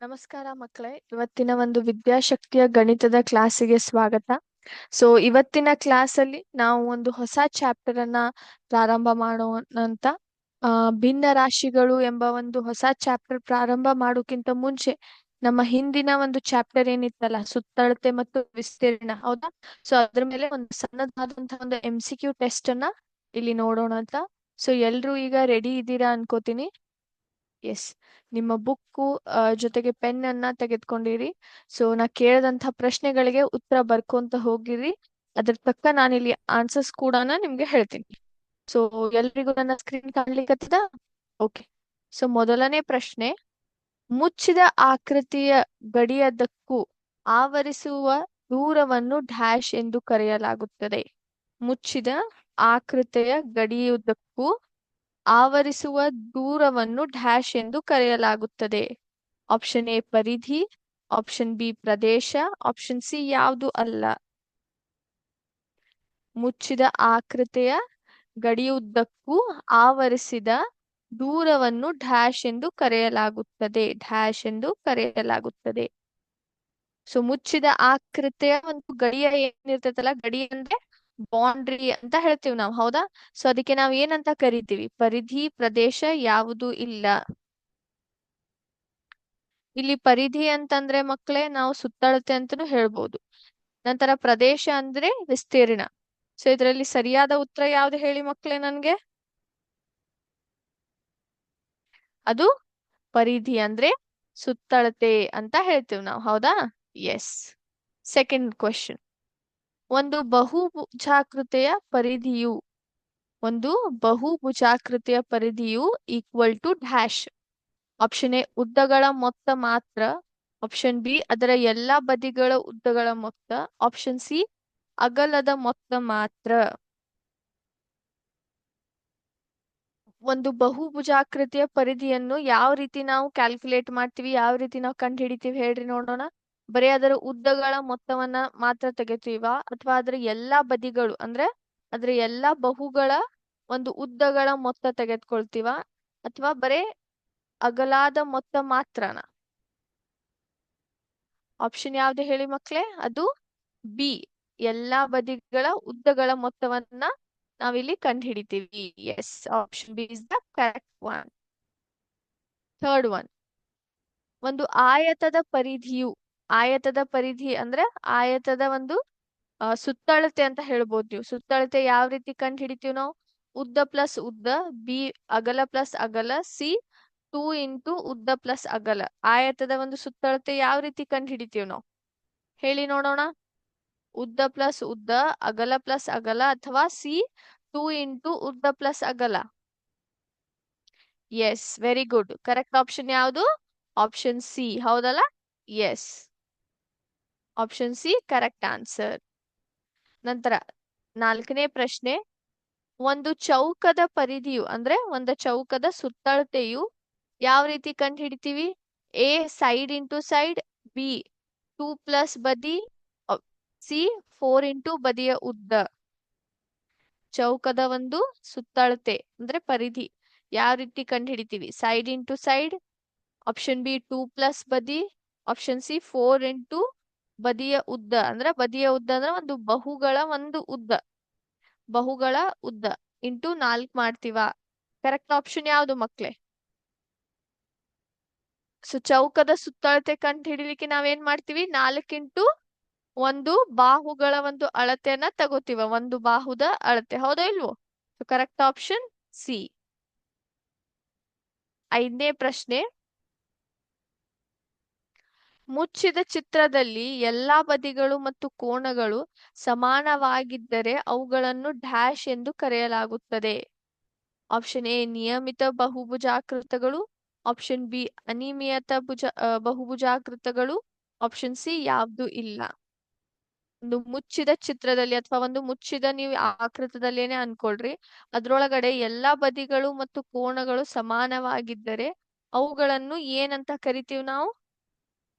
ನಮಸ್ಕಾರ ಮಕ್ಕಳೇ, ಇವತ್ತಿನ ಒಂದು ವಿದ್ಯಾಶಕ್ತಿಯ ಗಣಿತದ ಕ್ಲಾಸಿಗೆ ಸ್ವಾಗತ. ಇವತ್ತಿನ ಕ್ಲಾಸಲ್ಲಿ ನಾವು ಒಂದು ಹೊಸ ಚಾಪ್ಟರ್ ಅನ್ನ ಪ್ರಾರಂಭ ಮಾಡೋಣಂತ. ಭಿನ್ನ ರಾಶಿಗಳು ಎಂಬ ಒಂದು ಹೊಸ ಚಾಪ್ಟರ್ ಪ್ರಾರಂಭ ಮಾಡೋಕ್ಕಿಂತ ಮುಂಚೆ ನಮ್ಮ ಹಿಂದಿನ ಒಂದು ಚಾಪ್ಟರ್ ಏನಿತ್ತಲ್ಲ, ಸುತ್ತಳತೆ ಮತ್ತು ವಿಸ್ತೀರ್ಣ, ಹೌದಾ? ಅದ್ರ ಮೇಲೆ ಒಂದು ಸಣ್ಣದಾದಂತಹ ಒಂದು MCQ ಟೆಸ್ಟ್ ಅನ್ನ ಇಲ್ಲಿ ನೋಡೋಣ ಅಂತ. ಎಲ್ರೂ ಈಗ ರೆಡಿ ಇದ್ದೀರಾ ಅನ್ಕೋತೀನಿ. ಎಸ್, ನಿಮ್ಮ ಬುಕ್ಕು ಜೊತೆಗೆ ಪೆನ್ ಅನ್ನ ತೆಗೆದುಕೊಂಡಿರಿ. ನಾ ಕೇಳಿದಂತಹ ಪ್ರಶ್ನೆಗಳಿಗೆ ಉತ್ತರ ಬರ್ಕೊಂತ ಹೋಗಿರಿ. ಅದ್ರ ತಕ್ಕ ನಾನಿಲ್ಲಿ ಆನ್ಸರ್ಸ್ ಕೂಡ ನಿಮ್ಗೆ ಹೇಳ್ತೀನಿ. ಎಲ್ರಿಗೂ ನನ್ನ ಸ್ಕ್ರೀನ್ ಕಾಣ್ಲಿಕ್ಕತ್ತದ? ಓಕೆ. ಮೊದಲನೇ ಪ್ರಶ್ನೆ, ಮುಚ್ಚಿದ ಆಕೃತಿಯ ಗಡಿಯದಕ್ಕೂ ಆವರಿಸುವ ದೂರವನ್ನು ಡ್ಯಾಶ್ ಎಂದು ಕರೆಯಲಾಗುತ್ತದೆ. ಮುಚ್ಚಿದ ಆಕೃತಿಯ ಗಡಿಯುದ್ದಕ್ಕೂ ಆವರಿಸುವ ದೂರವನ್ನು ಡ್ಯಾಶ್ ಎಂದು ಕರೆಯಲಾಗುತ್ತದೆ. Option A ಪರಿಧಿ, option B Pradesh, option C ಯಾವುದು ಅಲ್ಲ. ಮುಚ್ಚಿದ ಆಕೃತಿಯ ಗಡಿಯುದ್ದಕ್ಕೂ ಆವರಿಸಿದ ದೂರವನ್ನು ಡ್ಯಾಶ್ ಎಂದು ಕರೆಯಲಾಗುತ್ತದೆ. ಡ್ಯಾಶ್ ಎಂದು ಕರೆಯಲಾಗುತ್ತದೆ. ಮುಚ್ಚಿದ ಆಕೃತಿಯ ಒಂದು ಗಡಿಯ ಏನಿರ್ತೈತಲ್ಲ, ಗಡಿ ಅಂದ್ರೆ ಬೌಂಡ್ರಿ ಅಂತ ಹೇಳ್ತೀವಿ ನಾವು, ಹೌದಾ? ಅದಕ್ಕೆ ನಾವ್ ಏನಂತ ಕರಿತೀವಿ? ಪರಿಧಿ, ಪ್ರದೇಶ ಯಾವುದು ಇಲ್ಲ. ಇಲ್ಲಿ ಪರಿಧಿ ಅಂತಂದ್ರೆ ಮಕ್ಕಳೇ ನಾವು ಸುತ್ತಳತೆ ಅಂತಾನೂ ಹೇಳ್ಬೋದು. ನಂತರ ಪ್ರದೇಶ ಅಂದ್ರೆ ವಿಸ್ತೀರ್ಣ. ಇದರಲ್ಲಿ ಸರಿಯಾದ ಉತ್ತರ ಯಾವ್ದು ಹೇಳಿ ಮಕ್ಕಳೇ ನನ್ಗೆ? ಅದು ಪರಿಧಿ ಅಂದ್ರೆ ಸುತ್ತಳತೆ ಅಂತ ಹೇಳ್ತೀವಿ ನಾವು, ಹೌದಾ? ಎಸ್. ಸೆಕೆಂಡ್ ಕ್ವೆಶ್ಚನ್, ಒಂದು ಬಹುಭುಜಾಕೃತಿಯ ಪರಿಧಿಯು equal to dash. Option A ಉದ್ದಗಳ ಮೊತ್ತ ಮಾತ್ರ, ಆಪ್ಷನ್ ಬಿ ಅದರ ಎಲ್ಲಾ ಬದಿಗಳ ಉದ್ದಗಳ ಮೊತ್ತ, ಆಪ್ಷನ್ ಸಿ ಅಗಲದ ಮೊತ್ತ ಮಾತ್ರ. ಒಂದು ಬಹುಭುಜಾಕೃತಿಯ ಪರಿಧಿಯನ್ನು ಯಾವ ರೀತಿ ನಾವು ಕ್ಯಾಲ್ಕುಲೇಟ್ ಮಾಡ್ತೀವಿ, ಯಾವ ರೀತಿ ನಾವು ಕಂಡು ಹಿಡಿತೀವಿ ಹೇಳ್ರಿ ನೋಡೋಣ. ಬರೀ ಅದರ ಉದ್ದಗಳ ಮೊತ್ತವನ್ನ ಮಾತ್ರ ತೆಗಿತೀವ, ಅಥವಾ ಅದರ ಎಲ್ಲಾ ಬದಿಗಳು ಅಂದ್ರೆ ಅದರ ಎಲ್ಲಾ ಬಹುಗಳ ಒಂದು ಉದ್ದಗಳ ಮೊತ್ತ ತೆಗೆದುಕೊಳ್ತೀವ, ಅಥವಾ ಬರೇ ಅಗಲಾದ ಮೊತ್ತ ಮಾತ್ರನ? ಆಪ್ಷನ್ ಯಾವ್ದು ಹೇಳಿ ಮಕ್ಳೇ? ಅದು ಬಿ, ಎಲ್ಲಾ ಬದಿಗಳ ಉದ್ದಗಳ ಮೊತ್ತವನ್ನ ನಾವಿಲ್ಲಿ ಕಂಡು ಹಿಡಿತೀವಿ. Yes, option B is the correct one. Third one, ಒಂದು ಆಯತದ ಪರಿಧಿ ಅಂದ್ರೆ ಆಯತದ ಒಂದು ಸುತ್ತಳತೆ ಅಂತ ಹೇಳ್ಬೋದು ನೀವು. ಸುತ್ತಳತೆ ಯಾವ ರೀತಿ ಕಂಡು ಹಿಡಿತೀವಿ ನಾವು? ಉದ್ದ ಪ್ಲಸ್ ಉದ್ದ, ಬಿ ಅಗಲ ಪ್ಲಸ್ ಅಗಲ, ಸಿ 2 ಇಂಟು ಉದ್ದ ಪ್ಲಸ್ ಅಗಲ. ಆಯತದ ಒಂದು ಸುತ್ತಳತೆ ಯಾವ ರೀತಿ ಕಂಡು ಹಿಡಿತೀವಿ ನಾವು ಹೇಳಿ ನೋಡೋಣ? ಉದ್ದ ಪ್ಲಸ್ ಉದ್ದ, ಅಗಲ ಪ್ಲಸ್ ಅಗಲ, ಅಥವಾ ಸಿ 2 ಇಂಟು ಉದ್ದ ಪ್ಲಸ್ ಅಗಲ? Yes, very good. Correct option ಯಾವುದು? ಆಪ್ಷನ್ ಸಿ, ಹೌದಲ್ಲ? Yes, option C correct answer. ನಂತರ ನಾಲ್ಕನೇ ಪ್ರಶ್ನೆ, ಒಂದು ಚೌಕದ ಪರಿಧಿಯು ಅಂದ್ರೆ ಒಂದು ಚೌಕದ ಸುತ್ತಳತೆಯು ಯಾವ ರೀತಿ ಕಂಡು ಹಿಡಿತೀವಿ? A side into side, B 2 plus ಬದಿ, ಸಿ 4 ಇಂಟು ಬದಿಯ ಉದ್ದ. ಚೌಕದ ಒಂದು ಸುತ್ತಳತೆ ಅಂದ್ರೆ ಪರಿಧಿ ಯಾವ ರೀತಿ ಕಂಡು ಹಿಡಿತೀವಿ? Side into side, option B 2 plus ಬದಿ, ಆಪ್ಷನ್ ಸಿ 4 ಇಂಟು ಬದಿಯ ಉದ್ದ. ಅಂದ್ರೆ ಬದಿಯ ಉದ್ದ ಅಂದ್ರೆ ಒಂದು ಬಹುಗಳ ಉದ್ದ ಇಂಟು 4 ಮಾಡ್ತೀವ. ಕರೆಕ್ಟ್ ಆಪ್ಷನ್ ಯಾವುದು ಮಕ್ಳೇ? ಚೌಕದ ಸುತ್ತಳತೆ ಕಂಡು ಹಿಡಿಲಿಕ್ಕೆ ನಾವೇನ್ ಮಾಡ್ತೀವಿ? 4 ಇಂಟು ಒಂದು ಬಾಹುಗಳ ಒಂದು ಅಳತೆಯನ್ನ ತಗೋತೀವ, ಒಂದು ಬಾಹುದ ಅಳತೆ, ಹೌದಾ ಇಲ್ವೋ? Correct option C. ಐದನೇ ಪ್ರಶ್ನೆ, ಮುಚ್ಚಿದ ಚಿತ್ರದಲ್ಲಿ ಎಲ್ಲಾ ಬದಿಗಳು ಮತ್ತು ಕೋನಗಳು ಸಮಾನವಾಗಿದ್ದರೆ ಅವುಗಳನ್ನು ಡ್ಯಾಶ್ ಎಂದು ಕರೆಯಲಾಗುತ್ತದೆ. ಆಪ್ಷನ್ ಎ ನಿಯಮಿತ ಬಹುಭುಜಾಕೃತಗಳು, ಆಪ್ಷನ್ ಬಿ ಅನಿಯಮಿತ ಬಹುಭುಜಾಕೃತಗಳು, ಆಪ್ಷನ್ ಸಿ ಯಾವ್ದು ಇಲ್ಲ. ಒಂದು ಮುಚ್ಚಿದ ಚಿತ್ರದಲ್ಲಿ ಅಥವಾ ಒಂದು ಮುಚ್ಚಿದ ನೀವು ಆಕೃತದಲ್ಲೇನೆ ಅನ್ಕೊಳ್ರಿ, ಅದ್ರೊಳಗಡೆ ಎಲ್ಲಾ ಬದಿಗಳು ಮತ್ತು ಕೋನಗಳು ಸಮಾನವಾಗಿದ್ದರೆ ಅವುಗಳನ್ನು ಏನಂತ ಕರಿತೀವಿ ನಾವು?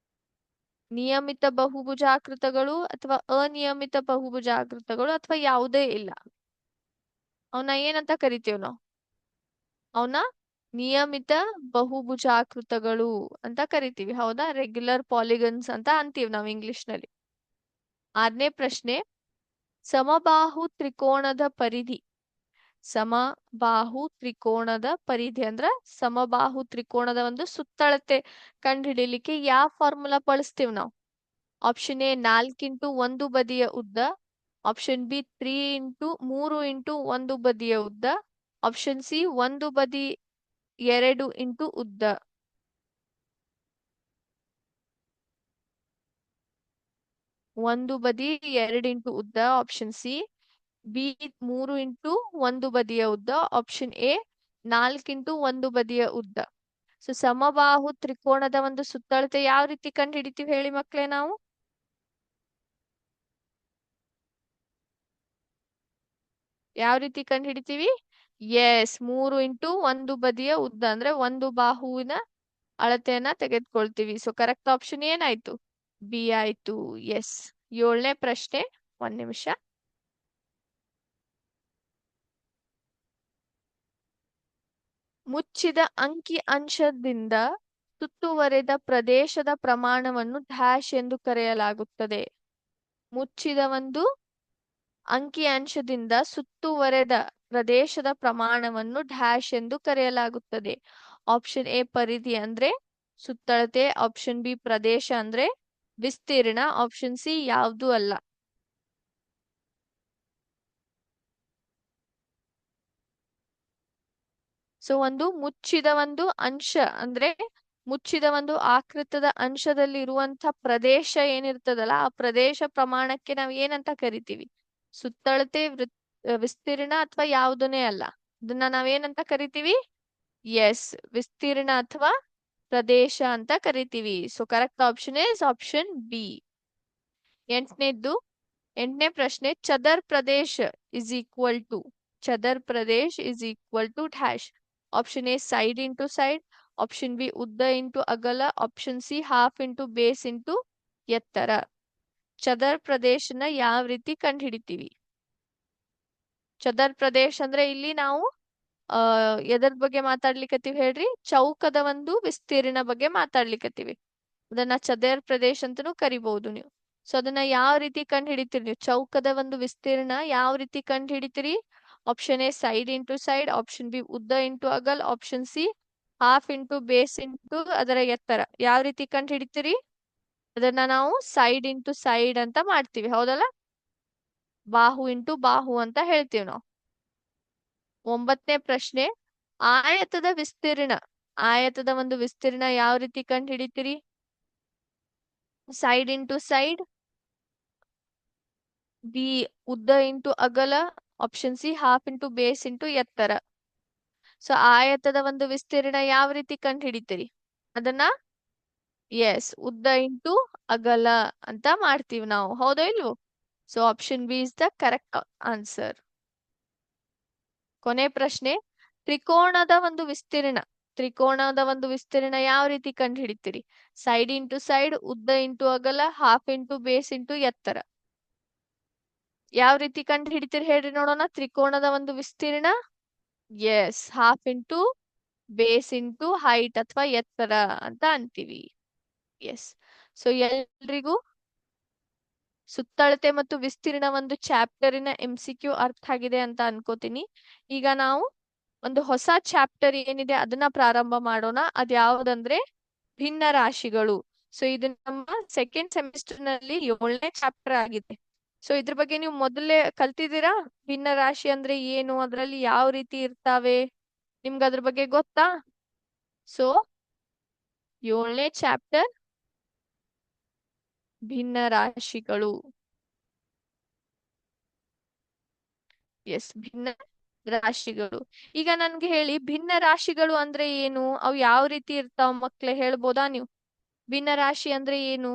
ನಿಯಮಿತ ಬಹುಭುಜಾಕೃತಗಳು, ಅಥವಾ ಅನಿಯಮಿತ ಬಹುಭುಜಾಕೃತಗಳು, ಅಥವಾ ಯಾವುದೇ ಇಲ್ಲ. ಅವನ್ನ ಏನಂತ ಕರಿತೀವಿ ನಾವು? ಅವನ್ನ ನಿಯಮಿತ ಬಹುಭುಜಾಕೃತಗಳು ಅಂತ ಕರಿತೀವಿ. ಹೌದಾ? ರೆಗ್ಯುಲರ್ ಪಾಲಿಗನ್ಸ್ ಅಂತ ಅಂತೀವಿ ನಾವು ಇಂಗ್ಲಿಷ್ ನಲ್ಲಿ. 6ನೇ ಪ್ರಶ್ನೆ, ಸಮಬಾಹು ತ್ರಿಕೋಣದ ಪರಿಧಿ. ಸಮಬಾಹು ತ್ರಿಕೋಣದ ಪರಿಧಿ ಅಂದ್ರ ಸಮಬಾಹು ತ್ರಿಕೋಣದ ಒಂದು ಸುತ್ತಳತೆ ಕಂಡುಹಿಡಿಯಲಿಕ್ಕೆ ಯಾವ ಫಾರ್ಮುಲಾ ಬಳಸ್ತೀವಿ ನಾವು? ಆಪ್ಷನ್ ಎ 4 ಇಂಟು ಒಂದು ಬದಿಯ ಉದ್ದ, ಆಪ್ಷನ್ ಬಿ 3 ಇಂಟು ಒಂದು ಬದಿಯ ಉದ್ದ, ಆಪ್ಷನ್ ಸಿ ಒಂದು ಬದಿ 2 ಇಂಟು ಉದ್ದ. ಒಂದು ಬದಿ 2 ಇಂಟು ಉದ್ದ ಆಪ್ಷನ್ ಸಿ, ಬಿ 3 ಇಂಟು ಒಂದು ಬದಿಯ ಉದ್ದ ಆಪ್ಷನ್ ಎ 4 ಇಂಟು ಒಂದು ಬದಿಯ ಉದ್ದ. ಸೊ ಸಮಬಾಹು ತ್ರಿಕೋಣದ ಒಂದು ಸುತ್ತಳತೆ ಯಾವ ರೀತಿ ಕಂಡು ಹಿಡಿತೀವಿ ಹೇಳಿ ಮಕ್ಳೇ ನಾವು? ಯಾವ ರೀತಿ ಕಂಡು ಹಿಡಿತೀವಿ? ಎಸ್, 3 ಇಂಟು ಒಂದು ಬದಿಯ ಉದ್ದ ಅಂದ್ರೆ ಒಂದು ಬಾಹುವಿನ ಅಳತೆಯನ್ನ ತೆಗೆದುಕೊಳ್ತೀವಿ. ಸೊ ಕರೆಕ್ಟ್ ಆಪ್ಷನ್ ಏನಾಯ್ತು? ಬಿ ಆಯ್ತು. ಎಸ್. 7ನೇ ಪ್ರಶ್ನೆ, ಒಂದ್ ನಿಮಿಷ. ಮುಚ್ಚಿದ ಅಂಕಿ ಅಂಶದಿಂದ ಸುತ್ತುವರೆದ ಪ್ರದೇಶದ ಪ್ರಮಾಣವನ್ನು ಡ್ಯಾಶ್ ಎಂದು ಕರೆಯಲಾಗುತ್ತದೆ. ಮುಚ್ಚಿದ ಒಂದು ಅಂಕಿ ಅಂಶದಿಂದ ಸುತ್ತುವರೆದ ಪ್ರದೇಶದ ಪ್ರಮಾಣವನ್ನು ಡ್ಯಾಶ್ ಎಂದು ಕರೆಯಲಾಗುತ್ತದೆ. ಆಪ್ಷನ್ ಎ ಪರಿಧಿ ಅಂದ್ರೆ ಸುತ್ತಳತೆ, ಆಪ್ಷನ್ ಬಿ ಪ್ರದೇಶ ಅಂದ್ರೆ ವಿಸ್ತೀರ್ಣ, ಆಪ್ಷನ್ ಸಿ ಯಾವ್ದು ಅಲ್ಲ. ಸೊ ಒಂದು ಮುಚ್ಚಿದ ಒಂದು ಅಂಶ ಅಂದ್ರೆ ಮುಚ್ಚಿದ ಒಂದು ಆಕೃತದ ಅಂಶದಲ್ಲಿ ಇರುವಂತ ಪ್ರದೇಶ ಏನಿರ್ತದಲ್ಲ, ಆ ಪ್ರದೇಶ ಪ್ರಮಾಣಕ್ಕೆ ನಾವ್ ಏನಂತ ಕರಿತೀವಿ? ಸುತ್ತಳತೆ, ವಿಸ್ತೀರ್ಣ ಅಥವಾ ಯಾವುದನ್ನೇ ಅಲ್ಲ. ಅದನ್ನ ನಾವೇನಂತ ಕರಿತೀವಿ? ಎಸ್, ವಿಸ್ತೀರ್ಣ ಅಥವಾ ಪ್ರದೇಶ ಅಂತ ಕರಿತೀವಿ. So correct option is option B. 8ನೇ ಪ್ರಶ್ನೆ, ಚದರ್ ಪ್ರದೇಶ ಇಸ್ ಈಕ್ವಲ್ ಟು, ಚದರ್ ಪ್ರದೇಶ್ is equal to dash. Option A side into side, option B ಉದ್ದ ಇಂಟು ಅಗಲ, option C half into base into ಎತ್ತರ. ಚದರ್ ಪ್ರದೇಶನ ಯಾವ ರೀತಿ ಕಂಡು ಹಿಡಿತೀವಿ? ಚದರ್ ಪ್ರದೇಶ ಅಂದ್ರೆ ಇಲ್ಲಿ ನಾವು ಎದರ್ ಬಗ್ಗೆ ಮಾತಾಡ್ಲಿಕತ್ತೀವಿ ಹೇಳ್ರಿ? ಚೌಕದ ಒಂದು ವಿಸ್ತೀರ್ಣ ಬಗ್ಗೆ ಮಾತಾಡ್ಲಿಕತ್ತೀವಿ. ಅದನ್ನ ಚದರ್ ಪ್ರದೇಶ ಅಂತಾನೂ ಕರಿಬಹುದು ನೀವು. ಸೊ ಅದನ್ನ ಯಾವ ರೀತಿ ಕಂಡು ಹಿಡಿತೀರಿ ನೀವು? ಚೌಕದ ಒಂದು ವಿಸ್ತೀರ್ಣ ಯಾವ ರೀತಿ ಕಂಡು ಹಿಡಿತೀರಿ? Option A side into side, option B ಉದ್ದ ಇಂಟು ಅಗಲ್, option C half into base into ಅದರ ಎತ್ತರ. ಯಾವ ರೀತಿ ಕಂಡು ಹಿಡಿತೀರಿ? ಅದನ್ನ ನಾವು ಸೈಡ್ ಇಂಟು ಸೈಡ್ ಅಂತ ಮಾಡ್ತೀವಿ. ಹೌದಲ್ಲ? ಬಾಹು ಇಂಟು ಬಾಹು ಅಂತ ಹೇಳ್ತೀವಿ ನಾವು. 9ನೇ ಪ್ರಶ್ನೆ, ಆಯತದ ವಿಸ್ತೀರ್ಣ. ಆಯತದ ಒಂದು ವಿಸ್ತೀರ್ಣ ಯಾವ ರೀತಿ ಕಂಡು ಹಿಡಿತೀರಿ? ಸೈಡ್ ಇಂಟು ಸೈಡ್, ಬಿ ಉದ್ದ ಇಂಟು ಅಗಲ, option C half into base into ಎತ್ತರ. ಸೊ ಆಯತದ ಒಂದು ವಿಸ್ತೀರ್ಣ ಯಾವ ರೀತಿ ಕಂಡು ಹಿಡಿತೀರಿ? ಅದನ್ನ ಎಸ್, ಉದ್ದ ಇಂಟು ಅಗಲ ಅಂತ ಮಾಡ್ತೀವಿ ನಾವು. ಹೌದೋ ಇಲ್ವೋ? So option B is the correct answer. ಕೊನೆ ಪ್ರಶ್ನೆ, ತ್ರಿಕೋಣದ ಒಂದು ವಿಸ್ತೀರ್ಣ. ತ್ರಿಕೋಣದ ಒಂದು ವಿಸ್ತೀರ್ಣ ಯಾವ ರೀತಿ ಕಂಡು ಹಿಡಿತೀರಿ? ಸೈಡ್ ಇಂಟು ಸೈಡ್, ಉದ್ದ ಇಂಟು ಅಗಲ, ಹಾಫ್ ಇಂಟು ಬೇಸ್ ಇಂಟು ಎತ್ತರ. ಯಾವ ರೀತಿ ಕಂಡು ಹಿಡಿತೀರಿ ಹೇಳ್ರಿ ನೋಡೋಣ? ತ್ರಿಕೋಣದ ಒಂದು ವಿಸ್ತೀರ್ಣ yes, half into base into height ಅಥವಾ ಎತ್ತರ ಅಂತ ಅಂತೀವಿ. ಎಸ್. ಸೊ ಎಲ್ರಿಗೂ ಸುತ್ತಳತೆ ಮತ್ತು ವಿಸ್ತೀರ್ಣ ಒಂದು ಚಾಪ್ಟರಿನ MCQ ಅರ್ಥ ಆಗಿದೆ ಅಂತ ಅನ್ಕೋತೀನಿ. ಈಗ ನಾವು ಒಂದು ಹೊಸ ಚಾಪ್ಟರ್ ಏನಿದೆ ಅದನ್ನ ಪ್ರಾರಂಭ ಮಾಡೋಣ. ಅದ್ಯಾವುದಂದ್ರೆ ಭಿನ್ನ ರಾಶಿಗಳು. ಸೊ ಇದು ನಮ್ಮ ಸೆಕೆಂಡ್ ಸೆಮಿಸ್ಟರ್ ನಲ್ಲಿ 7ನೇ ಚಾಪ್ಟರ್ ಆಗಿದೆ. ಸೊ ಇದ್ರ ಬಗ್ಗೆ ನೀವು ಮೊದಲೇ ಕಲ್ತಿದ್ದೀರಾ? ಭಿನ್ನ ರಾಶಿ ಅಂದ್ರೆ ಏನು, ಅದ್ರಲ್ಲಿ ಯಾವ ರೀತಿ ಇರ್ತಾವೆ, ನಿಮ್ಗೆ ಅದ್ರ ಬಗ್ಗೆ ಗೊತ್ತಾ? ಸೊ 7ನೇ ಚಾಪ್ಟರ್ ಭಿನ್ನ ರಾಶಿಗಳು. ಎಸ್, ಭಿನ್ನ ರಾಶಿಗಳು. ಈಗ ನನ್ಗೆ ಹೇಳಿ, ಭಿನ್ನ ರಾಶಿಗಳು ಅಂದ್ರೆ ಏನು, ಅವು ಯಾವ ರೀತಿ ಇರ್ತಾವ ಮಕ್ಳೇ? ಹೇಳ್ಬೋದಾ ನೀವು? ಭಿನ್ನ ರಾಶಿ ಅಂದ್ರೆ ಏನು?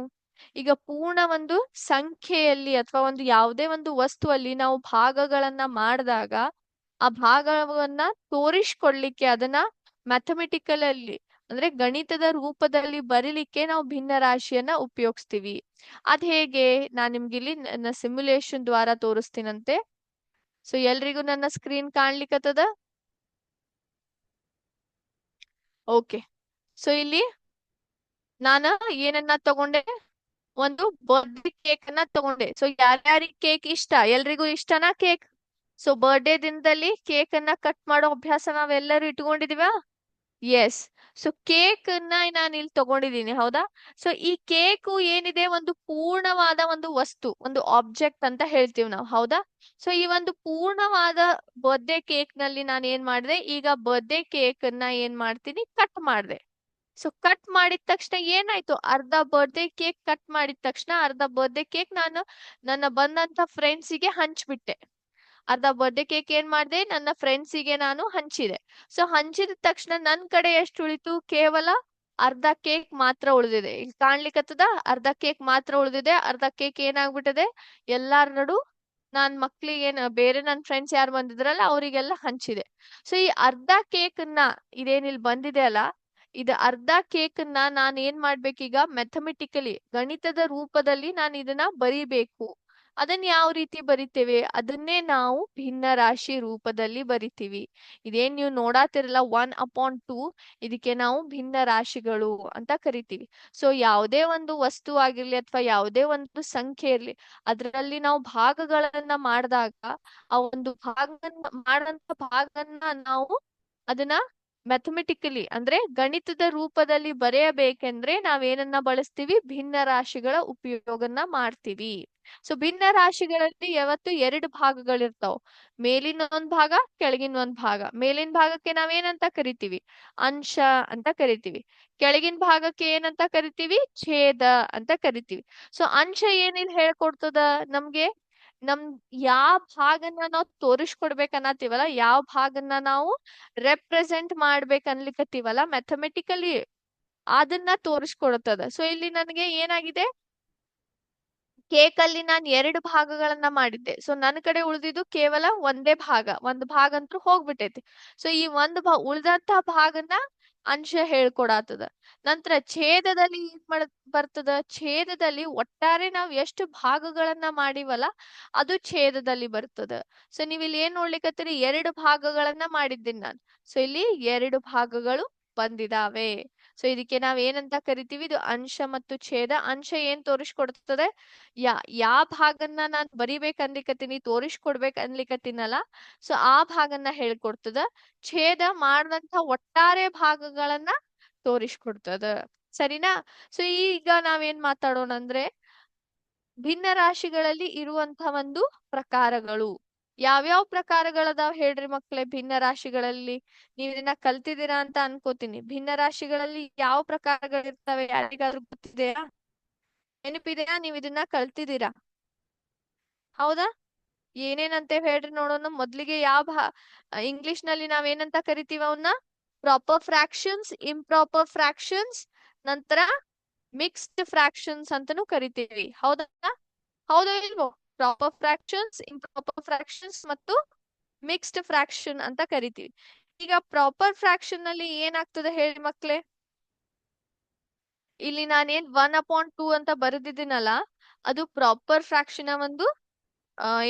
ಈಗ ಪೂರ್ಣ ಒಂದು ಸಂಖ್ಯೆಯಲ್ಲಿ ಅಥವಾ ಒಂದು ಯಾವುದೇ ಒಂದು ವಸ್ತುವಲ್ಲಿ ನಾವು ಭಾಗಗಳನ್ನ ಮಾಡಿದಾಗ ಆ ಭಾಗವನ್ನ ತೋರಿಸ್ಕೊಡ್ಲಿಕ್ಕೆ ಅದನ್ನ ಮ್ಯಾಥಮೆಟಿಕಲ್ ಅಲ್ಲಿ ಅಂದ್ರೆ ಗಣಿತದ ರೂಪದಲ್ಲಿ ಬರೀಲಿಕ್ಕೆ ನಾವು ಭಿನ್ನ ರಾಶಿಯನ್ನ ಉಪಯೋಗಿಸ್ತೀವಿ. ಅದ್ ಹೇಗೆ? ನಾನ್ ನಿಮ್ಗೆ ಇಲ್ಲಿ ನನ್ನ ಸಿಮ್ಯುಲೇಷನ್ ದ್ವಾರ ತೋರಿಸ್ತೀನಂತೆ. ಸೊ ಎಲ್ರಿಗೂ ನನ್ನ ಸ್ಕ್ರೀನ್ ಕಾಣ್ಲಿಕ್ಕತ್ತದ? ಓಕೆ. ಸೊ ಇಲ್ಲಿ ನಾನು ಏನನ್ನ ತಗೊಂಡೆ, ಒಂದು ಬರ್ಡೇ ಕೇಕ್ ಅನ್ನ ತಗೊಂಡೆ. ಸೊ ಯಾರ್ಯಾರಿಗೆ ಕೇಕ್ ಇಷ್ಟ? ಎಲ್ರಿಗೂ ಇಷ್ಟನಾ ಕೇಕ್? ಸೊ ಬರ್ಡೇ ದಿನದಲ್ಲಿ ಕೇಕ್ ಅನ್ನ ಕಟ್ ಮಾಡೋ ಅಭ್ಯಾಸ ನಾವೆಲ್ಲರೂ ಇಟ್ಕೊಂಡಿದೀವ. ಎಸ್. ಸೊ ಕೇಕ್ ಅನ್ನ ನಾನು ಇಲ್ಲಿ ತಗೊಂಡಿದ್ದೀನಿ, ಹೌದಾ? ಸೊ ಈ ಕೇಕು ಏನಿದೆ, ಒಂದು ಪೂರ್ಣವಾದ ಒಂದು ವಸ್ತು, ಒಂದು ಆಬ್ಜೆಕ್ಟ್ ಅಂತ ಹೇಳ್ತೀವಿ ನಾವು, ಹೌದಾ? ಸೊ ಈ ಒಂದು ಪೂರ್ಣವಾದ ಬರ್ಡೇ ಕೇಕ್ ನಲ್ಲಿ ನಾನು ಏನ್ ಮಾಡಿದೆ, ಈಗ ಬರ್ಡೇ ಕೇಕ್ ಅನ್ನ ಏನ್ ಮಾಡ್ತೀನಿ, ಕಟ್ ಮಾಡಿದೆ. ಸೊ ಕಟ್ ಮಾಡಿದ ತಕ್ಷಣ ಏನಾಯ್ತು, ಅರ್ಧ ಬರ್ಡೇ ಕೇಕ್ ಕಟ್ ಮಾಡಿದ ತಕ್ಷಣ ಅರ್ಧ ಬರ್ಡೇ ಕೇಕ್ ನಾನು ನನ್ನ ಬಂದಂತ ಫ್ರೆಂಡ್ಸಿಗೆ ಹಂಚ್ಬಿಟ್ಟೆ. ಅರ್ಧ ಬರ್ಡೇ ಕೇಕ್ ಏನ್ ಮಾಡಿದೆ, ನನ್ನ ಫ್ರೆಂಡ್ಸಿಗೆ ನಾನು ಹಂಚಿದೆ. ಸೊ ಹಂಚಿದ ತಕ್ಷಣ ನನ್ ಕಡೆ ಎಷ್ಟು ಉಳಿತು, ಕೇವಲ ಅರ್ಧ ಕೇಕ್ ಮಾತ್ರ ಉಳಿದಿದೆ. ಇಲ್ಲಿ ಕಾಣ್ಲಿಕ್ಕತ್ತದ, ಅರ್ಧ ಕೇಕ್ ಮಾತ್ರ ಉಳಿದಿದೆ. ಅರ್ಧ ಕೇಕ್ ಏನಾಗ್ಬಿಟ್ಟದೆ, ಎಲ್ಲಾರ ನಡು ನಾನ್ ಮಕ್ಳಿಗೆ ಬೇರೆ ನನ್ ಫ್ರೆಂಡ್ಸ್ ಯಾರು ಬಂದಿದ್ರಲ್ಲ ಅವರಿಗೆಲ್ಲ ಹಂಚಿದೆ. ಸೊ ಈ ಅರ್ಧ ಕೇಕ್ ಅನ್ನ ಇದೇನಿಲ್ ಬಂದಿದೆ ಅಲ್ಲ, ಇದು ಅರ್ಧ ಕೇಕ್ ಅನ್ನ ನಾನ್ ಏನ್ ಮಾಡ್ಬೇಕೀಗ, ಮ್ಯಾಥಮೆಟಿಕಲಿ ಗಣಿತದ ರೂಪದಲ್ಲಿ ನಾನು ಇದನ್ನ ಬರಿಬೇಕು. ಅದನ್ನ ಯಾವ ರೀತಿ ಬರಿತೇವೆ, ಅದನ್ನೇ ನಾವು ಭಿನ್ನ ರಾಶಿ ರೂಪದಲ್ಲಿ ಬರಿತೀವಿ. ಇದೇನ್ ನೀವು ನೋಡಾತಿರಲ್ಲ 1/2, ಇದಕ್ಕೆ ನಾವು ಭಿನ್ನ ರಾಶಿಗಳು ಅಂತ ಕರಿತೀವಿ. ಸೊ ಯಾವುದೇ ಒಂದು ವಸ್ತು ಆಗಿರ್ಲಿ ಅಥವಾ ಯಾವುದೇ ಒಂದು ಸಂಖ್ಯೆ ಇರ್ಲಿ, ಅದರಲ್ಲಿ ನಾವು ಭಾಗಗಳನ್ನ ಮಾಡಿದಾಗ ಆ ಒಂದು ಮಾಡಂತ ಭಾಗನ್ನ ನಾವು ಅದನ್ನ ಮ್ಯಾಥಮೆಟಿಕಲಿ ಅಂದ್ರೆ ಗಣಿತದ ರೂಪದಲ್ಲಿ ಬರೆಯಬೇಕೆಂದ್ರೆ ನಾವೇನನ್ನ ಬಳಸ್ತೀವಿ, ಭಿನ್ನ ರಾಶಿಗಳ ಉಪಯೋಗನ ಮಾಡ್ತೀವಿ. ಸೊ ಭಿನ್ನ ರಾಶಿಗಳಲ್ಲಿ ಯಾವತ್ತು ಎರಡು ಭಾಗಗಳಿರ್ತಾವ, ಮೇಲಿನ ಒಂದ್ ಭಾಗ, ಕೆಳಗಿನ ಒಂದ್ ಭಾಗ. ಮೇಲಿನ ಭಾಗಕ್ಕೆ ನಾವೇನಂತ ಕರಿತೀವಿ, ಅಂಶ ಅಂತ ಕರಿತೀವಿ. ಕೆಳಗಿನ ಭಾಗಕ್ಕೆ ಏನಂತ ಕರಿತೀವಿ, ಛೇದ ಅಂತ ಕರಿತೀವಿ. ಸೊ ಅಂಶ ಏನಿಲ್ ಹೇಳ್ಕೊಡ್ತದ ನಮ್ಗೆ, ನಮ್ ಯಾವ ಭಾಗನ ನಾವು ತೋರಿಸ್ಕೊಡ್ಬೇಕನ್ನತ್ತೀವಲ್ಲ, ಯಾವ ಭಾಗನ ನಾವು ರೆಪ್ರೆಸೆಂಟ್ ಮಾಡ್ಬೇಕ್ ಅನ್ಲಿಕತ್ತೀವಲ್ಲ ಮ್ಯಾಥಮೆಟಿಕಲಿ, ಅದನ್ನ ತೋರಿಸ್ಕೊಡ್ತದ. ಸೊ ಇಲ್ಲಿ ನನಗೆ ಏನಾಗಿದೆ, ಕೇಕ್ ಅಲ್ಲಿ ನಾನು ಎರಡು ಭಾಗಗಳನ್ನ ಮಾಡಿದ್ದೆ. ಸೊ ನನ್ನ ಕಡೆ ಉಳಿದಿದ್ದು ಕೇವಲ ಒಂದೇ ಭಾಗ, ಒಂದು ಭಾಗ ಅಂತೂ ಹೋಗ್ಬಿಟ್ಟೈತಿ. ಸೊ ಈ ಒಂದು ಉಳ್ದಂತ ಭಾಗನ ಅಂಶ ಹೇಳ್ಕೊಡಾತದ. ನಂತರ ಛೇದದಲ್ಲಿ ಏನ್ ಬರ್ತದ, ಛೇದದಲ್ಲಿ ಒಟ್ಟಾರೆ ನಾವ್ ಎಷ್ಟು ಭಾಗಗಳನ್ನ ಮಾಡಿವಲ್ಲ ಅದು ಛೇದದಲ್ಲಿ ಬರ್ತದ. ಸೊ ನೀವ್ ಇಲ್ಲಿ ಏನ್ ನೋಡ್ಲಿಕತ್ತೀರಿ, ಎರಡು ಭಾಗಗಳನ್ನ ಮಾಡಿದ್ದೀನಿ ನಾನು. ಸೊ ಇಲ್ಲಿ ಎರಡು ಭಾಗಗಳು ಬಂದಿದಾವೆ. ಸೊ ಇದಕ್ಕೆ ನಾವ್ ಏನಂತ ಕರಿತೀವಿ, ಇದು ಅಂಶ ಮತ್ತು ಛೇದ. ಅಂಶ ಏನ್ ತೋರಿಸ್ಕೊಡ್ತದೆ, ಯಾವ ಭಾಗನ್ನ ನಾನ್ ಬರಿಬೇಕ್ ಅನ್ಲಿಕತ್ತೀನಿ, ತೋರಿಸ್ಕೊಡ್ಬೇಕ್ ಅನ್ಲಿಕತ್ತೀನಲ್ಲ, ಸೊ ಆ ಭಾಗನ್ನ ಹೇಳ್ಕೊಡ್ತದ. ಛೇದ ಮಾಡಿದಂತ ಒಟ್ಟಾರೆ ಭಾಗಗಳನ್ನ ತೋರಿಸ್ಕೊಡ್ತದ. ಸರಿನಾ? ಸೊ ಈಗ ನಾವೇನ್ ಮಾತಾಡೋಣ ಅಂದ್ರೆ, ಭಿನ್ನ ರಾಶಿಗಳಲ್ಲಿ ಇರುವಂತ ಒಂದು ಪ್ರಕಾರಗಳು. ಯಾವ್ಯಾವ ಪ್ರಕಾರಗಳದಾವ್ ಹೇಳ್ರಿ ಮಕ್ಳೇ ಭಿನ್ನ ರಾಶಿಗಳಲ್ಲಿ? ನೀವ್ ಇದನ್ನ ಕಲ್ತಿದ್ದೀರಾ ಅಂತ ಅನ್ಕೋತೀನಿ. ಭಿನ್ನ ರಾಶಿಗಳಲ್ಲಿ ಯಾವ ಪ್ರಕಾರಗಳಿರ್ತವೆ, ಯಾರಿಗಾದ್ರೂ ಗೊತ್ತಿದೆಯಾ, ನೆನಪಿದೆಯಾ, ನೀವ್ ಇದನ್ನ ಕಲ್ತಿದ್ದೀರಾ? ಹೌದಾ? ಏನೇನಂತ ಹೇಳ್ರಿ ನೋಡೋಣ. ಮೊದ್ಲಿಗೆ ಇಂಗ್ಲಿಷ್ ನಲ್ಲಿ ನಾವೇನಂತ ಕರಿತೀವಿ ಅವನ್ನ, ಪ್ರಾಪರ್ ಫ್ರಾಕ್ಷನ್ಸ್, ಇಂಪ್ರಾಪರ್ ಫ್ರಾಕ್ಷನ್ಸ್, ನಂತರ ಮಿಕ್ಸ್ಡ್ ಫ್ರಾಕ್ಷನ್ಸ್ ಅಂತಾನೂ ಕರಿತೀವಿ. ಹೌದಾ? ಹೌದಾ ಇಲ್ವೋ? ಪ್ರಾಪರ್ ಫ್ರಾಕ್ಷನ್ಸ್, ಇಂಪ್ರಾಪರ್ ಫ್ರಾಕ್ಷನ್ಸ್ ಮತ್ತು ಮಿಕ್ಸ್ಡ್ ಫ್ರಾಕ್ಷನ್ ಅಂತ ಕರಿತೀವಿ. ಈಗ ಪ್ರಾಪರ್ ಫ್ರಾಕ್ಷನ್ ನಲ್ಲಿ ಏನಾಗ್ತದೆ ಹೇಳಿ ಮಕ್ಳೇ, ಇಲ್ಲಿ ನಾನೇನ್ 1/2 ಅಂತ ಬರೆದಿದ್ದೀನಲ್ಲ, ಅದು ಪ್ರಾಪರ್ ಫ್ರಾಕ್ಷನ್ ಒಂದು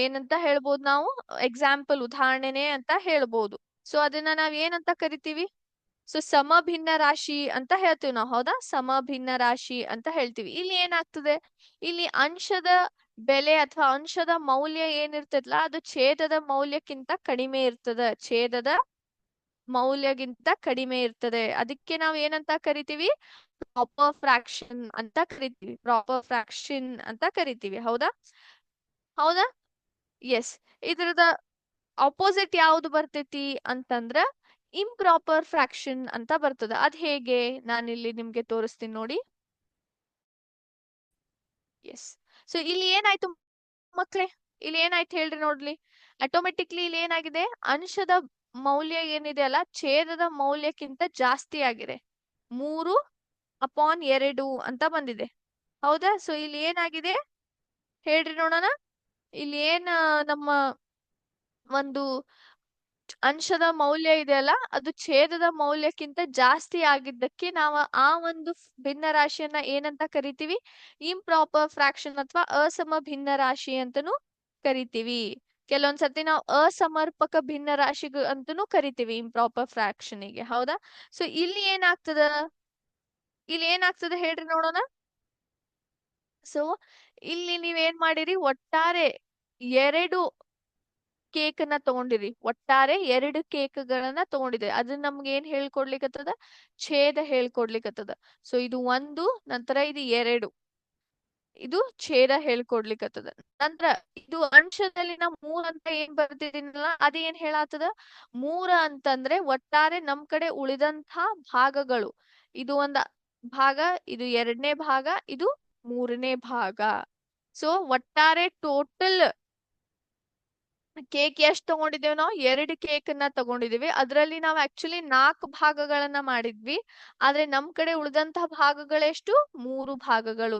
ಏನಂತ ಹೇಳ್ಬೋದು ನಾವು, ಎಕ್ಸಾಂಪಲ್, ಉದಾಹರಣೆನೆ ಅಂತ ಹೇಳ್ಬೋದು. ಸೊ ಅದನ್ನ ನಾವ್ ಏನಂತ ಕರಿತೀವಿ, ಸೊ ಸಮಭಿನ್ನ ರಾಶಿ ಅಂತ ಹೇಳ್ತೀವಿ ನಾವು. ಹೌದಾ? ಸಮಭಿನ್ನ ರಾಶಿ ಅಂತ ಹೇಳ್ತೀವಿ. ಇಲ್ಲಿ ಏನಾಗ್ತದೆ, ಇಲ್ಲಿ ಅಂಶದ ಬೆಲೆ ಅಥವಾ ಅಂಶದ ಮೌಲ್ಯ ಏನಿರ್ತದಲ್ಲ, ಅದು ಛೇದದ ಮೌಲ್ಯಕ್ಕಿಂತ ಕಡಿಮೆ ಇರ್ತದ. ಛೇದದ ಮೌಲ್ಯಗಿಂತ ಕಡಿಮೆ ಇರ್ತದೆ. ಅದಕ್ಕೆ ನಾವ್ ಏನಂತ ಕರಿತೀವಿ, ಪ್ರಾಪರ್ ಫ್ರಾಕ್ಷನ್ ಅಂತ ಕರಿತೀವಿ. ಪ್ರಾಪರ್ ಫ್ರಾಕ್ಷನ್ ಅಂತ ಕರಿತೀವಿ. ಹೌದಾ? ಹೌದಾ? ಎಸ್. ಇದ್ರದ ಅಪೋಸಿಟ್ ಯಾವ್ದು ಬರ್ತೈತಿ ಅಂತಂದ್ರ ಇಂಪ್ರಾಪರ್ ಫ್ರಾಕ್ಷನ್ ಅಂತ ಬರ್ತದ. ಅದ್ ಹೇಗೆ, ನಾನಿಲ್ಲಿ ನಿಮ್ಗೆ ತೋರಿಸ್ತೀನಿ ನೋಡಿ. ಎಸ್. ಸೊ ಇಲ್ಲಿ ಏನಾಯ್ತು ಮಕ್ಳೇ, ಇಲ್ಲಿ ಏನಾಯ್ತು ಹೇಳ್ರಿ ನೋಡ್ಲಿ. ಆಟೋಮೆಟಿಕ್ಲಿ ಇಲ್ಲಿ ಏನಾಗಿದೆ, ಅಂಶದ ಮೌಲ್ಯ ಏನಿದೆ ಅಲ್ಲ, ಛೇದದ ಮೌಲ್ಯಕ್ಕಿಂತ ಜಾಸ್ತಿ ಆಗಿದೆ. 3/2 ಅಂತ ಬಂದಿದೆ. ಹೌದಾ? ಸೊ ಇಲ್ಲಿ ಏನಾಗಿದೆ ಹೇಳ್ರಿ ನೋಡೋಣ. ಇಲ್ಲಿ ಏನ್ ನಮ್ಮ ಒಂದು ಅಂಶದ ಮೌಲ್ಯ ಇದೆಯಲ್ಲ, ಅದು ಛೇದದ ಮೌಲ್ಯಕ್ಕಿಂತ ಜಾಸ್ತಿ ಆಗಿದ್ದಕ್ಕೆ ನಾವು ಆ ಒಂದು ಭಿನ್ನ ರಾಶಿಯನ್ನ ಏನಂತ ಕರಿತೀವಿ, ಇಂಪ್ರಾಪರ್ ಫ್ರಾಕ್ಷನ್ ಅಥವಾ ಅಸಮ ಭಿನ್ನ ರಾಶಿ ಅಂತಾನೂ ಕರಿತೀವಿ. ಕೆಲವೊಂದ್ಸತಿ ನಾವು ಅಸಮರ್ಪಕ ಭಿನ್ನ ರಾಶಿ ಅಂತನೂ ಕರಿತೀವಿ ಇಂಪ್ರಾಪರ್ ಫ್ರಾಕ್ಷನ್ ಗೆ. ಹೌದಾ? ಸೊ ಇಲ್ಲಿ ಏನಾಗ್ತದ ಹೇಳ್ರಿ ನೋಡೋಣ. ಸೊ ಇಲ್ಲಿ ನೀವೇನ್ ಮಾಡಿರಿ, ಒಟ್ಟಾರೆ 2 ಕೇಕ್ ನ ತಗೊಂಡಿರಿ. ಒಟ್ಟಾರೆ 2 ಕೇಕ್ಗಳನ್ನ ತಗೊಂಡಿದೆ. ಅದು ನಮ್ಗೆ ಏನ್ ಹೇಳ್ಕೊಡ್ಲಿಕ್ಕತ್ತದ? ಛೇದ ಹೇಳ್ಕೊಡ್ಲಿಕ್ಕತ್ತದ. ಸೊ ಇದು 1, ನಂತರ ಇದು 2, ಇದು ಛೇದ ಹೇಳ್ಕೊಡ್ಲಿಕ್ಕತ್ತದ. ನಂತರ ಇದು ಅಂಶದಲ್ಲಿ ನಾ 3 ಅಂತ ಏನ್ ಬರ್ತಿದ್ದೀನಲ್ಲ, ಅದೇನ್ ಹೇಳಾತದ? 3 ಅಂತಂದ್ರೆ ಒಟ್ಟಾರೆ ನಮ್ ಕಡೆ ಉಳಿದಂತ ಭಾಗಗಳು. ಇದು ಒಂದ ಭಾಗ, ಇದು 2ನೇ ಭಾಗ, ಇದು 3ನೇ ಭಾಗ. ಸೊ ಒಟ್ಟಾರೆ ಟೋಟಲ್ ಕೇಕ್ ಎಷ್ಟ್ ತಗೊಂಡಿದ್ದೇವೆ ನಾವು? 2 ಕೇಕ್ ನ ತಗೊಂಡಿದೀವಿ. ಅದ್ರಲ್ಲಿ ನಾವು ಆಕ್ಚುಲಿ 4 ಭಾಗಗಳನ್ನ ಮಾಡಿದ್ವಿ. ಆದ್ರೆ ನಮ್ ಕಡೆ ಉಳಿದಂತಹ ಭಾಗಗಳೆಷ್ಟು? 3 ಭಾಗಗಳು.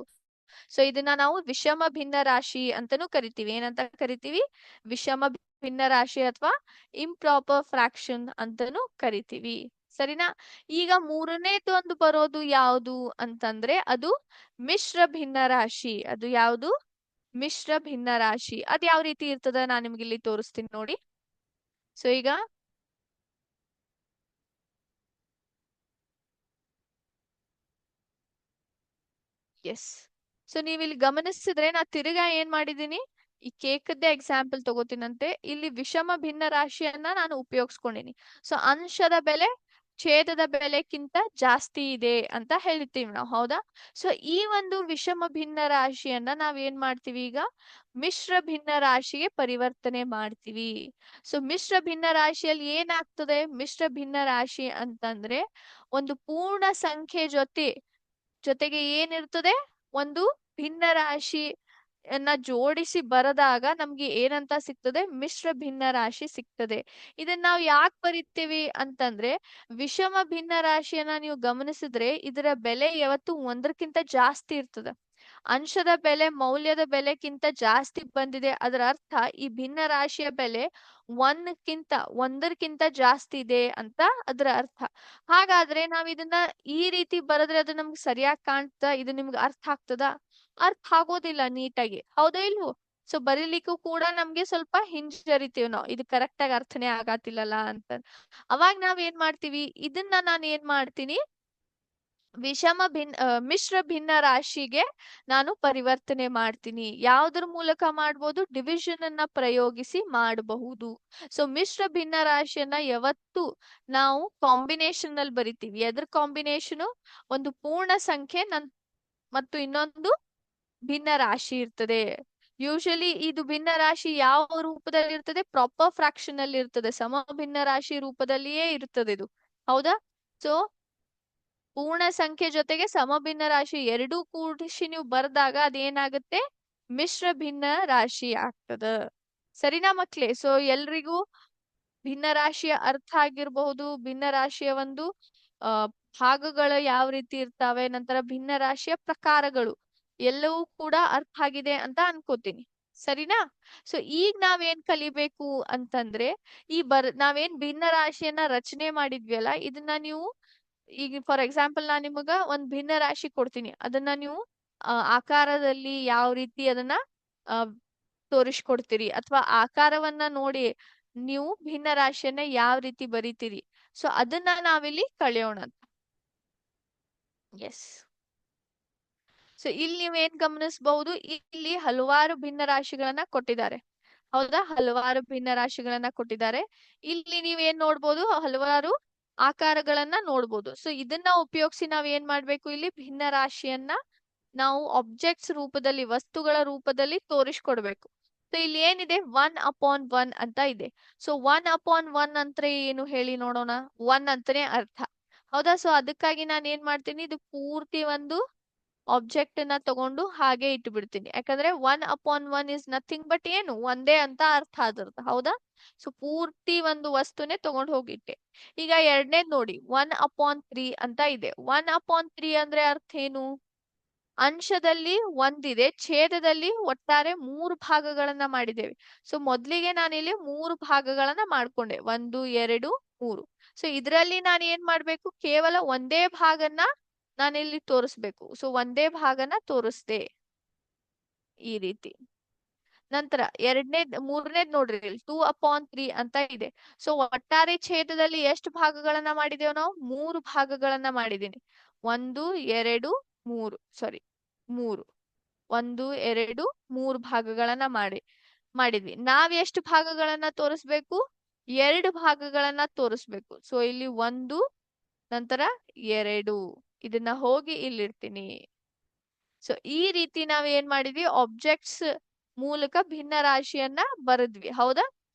ಸೊ ಇದನ್ನ ನಾವು ವಿಷಮ ಭಿನ್ನ ರಾಶಿ ಅಂತಾನೂ ಕರಿತೀವಿ. ಏನಂತ ಕರಿತೀವಿ? ವಿಷಮ ಭಿನ್ನ ರಾಶಿ ಅಥವಾ ಇಂಪ್ರಾಪರ್ ಫ್ರಾಕ್ಷನ್ ಅಂತಾನೂ ಕರಿತೀವಿ. ಸರಿನಾ? ಈಗ 3ನೇದು ಒಂದು ಬರೋದು ಯಾವುದು ಅಂತಂದ್ರೆ ಅದು ಮಿಶ್ರ ಭಿನ್ನ ರಾಶಿ. ಅದು ಯಾವುದು? ಮಿಶ್ರ ಭಿನ್ನ ರಾಶಿ. ಅದ್ ಯಾವ ರೀತಿ ಇರ್ತದ ನಾನ್ ನಿಮ್ಗೆ ಇಲ್ಲಿ ತೋರಿಸ್ತೀನಿ ನೋಡಿ. ಸೊ ಈಗ ಎಸ್. ಸೊ ನೀವ್ ಇಲ್ಲಿ ಗಮನಿಸಿದ್ರೆ ನಾ ತಿರ್ಗಾ ಏನ್ ಮಾಡಿದೀನಿ, ಈ ಕೇಕದ್ದೇ ಎಕ್ಸಾಂಪಲ್ ತಗೋತೀನಂತೆ. ಇಲ್ಲಿ ವಿಷಮ ಭಿನ್ನ ರಾಶಿಯನ್ನ ನಾನು ಉಪಯೋಗಿಸ್ಕೊಂಡಿನಿ. ಸೊ ಅಂಶದ ಬೆಲೆ ಛೇದದ ಬೆಲೆಕ್ಕಿಂತ ಜಾಸ್ತಿ ಇದೆ ಅಂತ ಹೇಳ್ತೀವಿ ನಾವು. ಹೌದಾ? ಸೊ ಈ ಒಂದು ವಿಷಮ ಭಿನ್ನ ರಾಶಿಯನ್ನ ನಾವ್ ಏನ್ ಮಾಡ್ತೀವಿ, ಈಗ ಮಿಶ್ರ ಭಿನ್ನ ರಾಶಿಗೆ ಪರಿವರ್ತನೆ ಮಾಡ್ತೀವಿ. ಸೊ ಮಿಶ್ರ ಭಿನ್ನ ರಾಶಿಯಲ್ಲಿ ಏನಾಗ್ತದೆ? ಮಿಶ್ರ ಭಿನ್ನ ರಾಶಿ ಅಂತಂದ್ರೆ ಒಂದು ಪೂರ್ಣ ಸಂಖ್ಯೆ ಜೊತೆಗೆ ಏನಿರ್ತದೆ? ಒಂದು ಭಿನ್ನ ರಾಶಿಯನ್ನ ಜೋಡಿಸಿ ಬರೆದಾಗ ನಮ್ಗೆ ಏನಂತ ಸಿಗ್ತದೆ? ಮಿಶ್ರ ಭಿನ್ನ ರಾಶಿ ಸಿಗ್ತದೆ. ಇದನ್ನ ನಾವು ಯಾಕೆ ಬರಿತೀವಿ ಅಂತಂದ್ರೆ, ವಿಷಮ ಭಿನ್ನ ರಾಶಿಯನ್ನ ನೀವು ಗಮನಿಸಿದ್ರೆ ಇದರ ಬೆಲೆ ಯಾವತ್ತು 1ಕ್ಕಿಂತ ಜಾಸ್ತಿ ಇರ್ತದ. ಅಂಶದ ಬೆಲೆ ಮೌಲ್ಯದ ಬೆಲೆಕ್ಕಿಂತ ಜಾಸ್ತಿ ಬಂದಿದೆ, ಅದರ ಅರ್ಥ ಈ ಭಿನ್ನ ರಾಶಿಯ ಬೆಲೆ 1ಕ್ಕಿಂತ ಜಾಸ್ತಿ ಇದೆ ಅಂತ ಅದರ ಅರ್ಥ. ಹಾಗಾದ್ರೆ ನಾವ್ ಇದನ್ನ ಈ ರೀತಿ ಬರೆದ್ರೆ ಅದು ನಮ್ಗೆ ಸರಿಯಾಗಿ ಕಾಣ್ತಾ? ಇದು ನಿಮ್ಗೆ ಅರ್ಥ ಆಗ್ತದ? ಅರ್ಥ ಆಗೋದಿಲ್ಲ ನೀಟಾಗಿ. ಹೌದಾ ಇಲ್ವೋ? ಸೊ ಬರೀಲಿಕ್ಕೂ ಕೂಡ ನಮ್ಗೆ ಸ್ವಲ್ಪ ಹಿಂಜರಿತೀವಿ ನಾವು, ಇದು ಕರೆಕ್ಟ್ ಆಗಿ ಅರ್ಥನೇ ಆಗತ್ತಿಲ್ಲಲ್ಲ ಅಂತ. ಅವಾಗ ನಾವ್ ಏನ್ ಮಾಡ್ತೀವಿ, ಇದನ್ನ ನಾನು ಏನ್ ಮಾಡ್ತೀನಿ, ಮಿಶ್ರ ಭಿನ್ನ ರಾಶಿಗೆ ನಾನು ಪರಿವರ್ತನೆ ಮಾಡ್ತೀನಿ. ಯಾವುದ್ರ ಮೂಲಕ ಮಾಡ್ಬೋದು? ಡಿವಿಷನ್ ಅನ್ನ ಪ್ರಯೋಗಿಸಿ ಮಾಡಬಹುದು. ಸೊ ಮಿಶ್ರ ಭಿನ್ನ ರಾಶಿಯನ್ನ ಯಾವತ್ತು ನಾವು ಕಾಂಬಿನೇಷನ್ ಅಲ್ಲಿ ಬರಿತೀವಿ. ಎದ್ರ ಕಾಂಬಿನೇಷನ್? ಒಂದು ಪೂರ್ಣ ಸಂಖ್ಯೆ ಮತ್ತು ಇನ್ನೊಂದು ಭಿನ್ನ ರಾಶಿ ಇರ್ತದೆ. ಯೂಶಲಿ ಇದು ಭಿನ್ನ ರಾಶಿ ಯಾವ ರೂಪದಲ್ಲಿ ಇರ್ತದೆ? ಪ್ರಾಪರ್ ಫ್ರಾಕ್ಷನ್ ಅಲ್ಲಿ ಇರ್ತದೆ. ಸಮ ಭಿನ್ನ ರಾಶಿ ರೂಪದಲ್ಲಿಯೇ ಇರ್ತದೆ ಇದು. ಹೌದಾ? ಸೊ ಪೂರ್ಣ ಸಂಖ್ಯೆ ಜೊತೆಗೆ ಸಮಭಿನ್ನ ರಾಶಿ ಎರಡೂ ಕೂಡಿಸಿ ನೀವು ಬರ್ದಾಗ ಅದೇನಾಗುತ್ತೆ? ಮಿಶ್ರ ಭಿನ್ನ ರಾಶಿ ಆಗ್ತದ. ಸರಿನಾ ಮಕ್ಳೇ? ಸೊ ಎಲ್ರಿಗೂ ಭಿನ್ನ ರಾಶಿಯ ಅರ್ಥ ಆಗಿರಬಹುದು, ಭಿನ್ನ ರಾಶಿಯ ಒಂದು ಭಾಗಗಳು ಯಾವ ರೀತಿ ಇರ್ತಾವೆ, ನಂತರ ಭಿನ್ನ ರಾಶಿಯ ಪ್ರಕಾರಗಳು ಎಲ್ಲವೂ ಕೂಡ ಅರ್ಥ ಆಗಿದೆ ಅಂತ ಅನ್ಕೋತೀನಿ. ಸರಿನಾ? ಸೊ ಈಗ ನಾವೇನ್ ಕಲಿಬೇಕು ಅಂತಂದ್ರೆ, ನಾವೇನ್ ಭಿನ್ನ ರಾಶಿಯನ್ನ ರಚನೆ ಮಾಡಿದ್ವಿ ಅಲ್ಲ, ಇದನ್ನ ನೀವು ಈಗ ಫಾರ್ ಎಕ್ಸಾಂಪಲ್ ನಾನ್ ನಿಮಗ ಒಂದ್ ಭಿನ್ನ ರಾಶಿ ಕೊಡ್ತೀನಿ. ಅದನ್ನ ನೀವು ಆಕಾರದಲ್ಲಿ ಯಾವ ರೀತಿ ಅದನ್ನ ತೋರಿಸ್ಕೊಡ್ತೀರಿ, ಅಥವಾ ಆಕಾರವನ್ನ ನೋಡಿ ನೀವು ಭಿನ್ನ ರಾಶಿಯನ್ನ ಯಾವ ರೀತಿ ಬರೀತೀರಿ. ಸೊ ಅದನ್ನ ನಾವಿಲ್ಲಿ ಕಲಿಯೋಣ. ಎಸ್. ಸೊ ಇಲ್ಲಿ ನೀವೇನ್ ಗಮನಿಸಬಹುದು, ಇಲ್ಲಿ ಹಲವಾರು ಭಿನ್ನ ರಾಶಿಗಳನ್ನ ಕೊಟ್ಟಿದ್ದಾರೆ. ಹೌದಾ? ಹಲವಾರು ಭಿನ್ನ ರಾಶಿಗಳನ್ನ ಕೊಟ್ಟಿದ್ದಾರೆ. ಇಲ್ಲಿ ನೀವೇನ್ ನೋಡ್ಬೋದು? ಹಲವಾರು ಆಕಾರಗಳನ್ನ ನೋಡ್ಬೋದು. ಸೊ ಇದನ್ನ ಉಪಯೋಗಿಸಿ ನಾವ್ ಏನ್ ಮಾಡ್ಬೇಕು? ಇಲ್ಲಿ ಭಿನ್ನ ರಾಶಿಯನ್ನ ನಾವು ಆಬ್ಜೆಕ್ಟ್ಸ್ ರೂಪದಲ್ಲಿ, ವಸ್ತುಗಳ ರೂಪದಲ್ಲಿ ತೋರಿಸ್ಕೊಡ್ಬೇಕು. ಸೊ ಇಲ್ಲಿ ಏನಿದೆ? 1/1 ಅಂತ ಇದೆ. ಸೊ 1/1 ಅಂತ ಏನು ಹೇಳಿ ನೋಡೋಣ? 1 ಅಂತಾನೆ ಅರ್ಥ. ಹೌದಾ? ಸೊ ಅದಕ್ಕಾಗಿ ನಾನು ಏನ್ ಮಾಡ್ತೀನಿ, ಇದು ಪೂರ್ತಿ ಒಂದು ಆಬ್ಜೆಕ್ಟ್ ನ ತಗೊಂಡು ಹಾಗೆ ಇಟ್ಟು ಬಿಡ್ತೀನಿ. ಯಾಕಂದ್ರೆ 1/1 ಇಸ್ ನಥಿಂಗ್ ಬಟ್ ಏನು? ಒಂದೇ ಅಂತ ಅರ್ಥ ಅದರ್ದು. ಹೌದಾ? ಸೊ ಪೂರ್ತಿ ಒಂದು ವಸ್ತುನೇ ತಗೊಂಡು ಹೋಗಿಟ್ಟೆ. ಈಗ ಎರಡನೇದ್ ನೋಡಿ, 1/3 ಅಂತ ಇದೆ. 1/3 ಅಂದ್ರೆ ಅರ್ಥ ಏನು? ಅಂಶದಲ್ಲಿ ಒಂದಿದೆ, ಛೇದದಲ್ಲಿ ಒಟ್ಟಾರೆ 3 ಭಾಗಗಳನ್ನ ಮಾಡಿದ್ದೇವೆ. ಸೊ ಮೊದ್ಲಿಗೆ ನಾನಿಲ್ಲಿ 3 ಭಾಗಗಳನ್ನ ಮಾಡ್ಕೊಂಡೆ. 1, 2, 3. ಸೊ ಇದ್ರಲ್ಲಿ ನಾನು ಏನ್ ಮಾಡ್ಬೇಕು? ಕೇವಲ ಒಂದೇ ಭಾಗನ ನಾನಿಲ್ಲಿ ತೋರಿಸ್ಬೇಕು. ಸೊ ಒಂದೇ ಭಾಗನ ತೋರಿಸ್ದೆ ಈ ರೀತಿ. ನಂತರ ಮೂರನೇದ್ ನೋಡ್ರಿ 2/3 ಅಂತ ಇದೆ. ಸೊ ಒಟ್ಟಾರೆ ಛೇದದಲ್ಲಿ ಎಷ್ಟು ಭಾಗಗಳನ್ನ ಮಾಡಿದೇವ್ ನಾವು? 3 ಭಾಗಗಳನ್ನ ಮಾಡಿದೀನಿ. 1 2 3 ಸಾರಿ 3 1 2 3 ಭಾಗಗಳನ್ನ ಮಾಡಿದ್ವಿ. ನಾವ್ ಎಷ್ಟು ಭಾಗಗಳನ್ನ ತೋರಿಸ್ಬೇಕು? 2 ಭಾಗಗಳನ್ನ ತೋರಿಸ್ಬೇಕು. ಸೊ ಇಲ್ಲಿ 1 ನಂತರ 2 ಇದನ್ನ ಹೋಗಿ ಇಲ್ಲಿಡ್ತೀನಿ. ಸೊ ಈ ರೀತಿ ನಾವ್ ಏನ್ ಮಾಡಿದ್ವಿ? ಆಬ್ಜೆಕ್ಟ್ಸ್ ಮೂಲಕ ಭಿನ್ನ ರಾಶಿಯನ್ನ ಬರದ್ವಿ. ಹೌದಾ?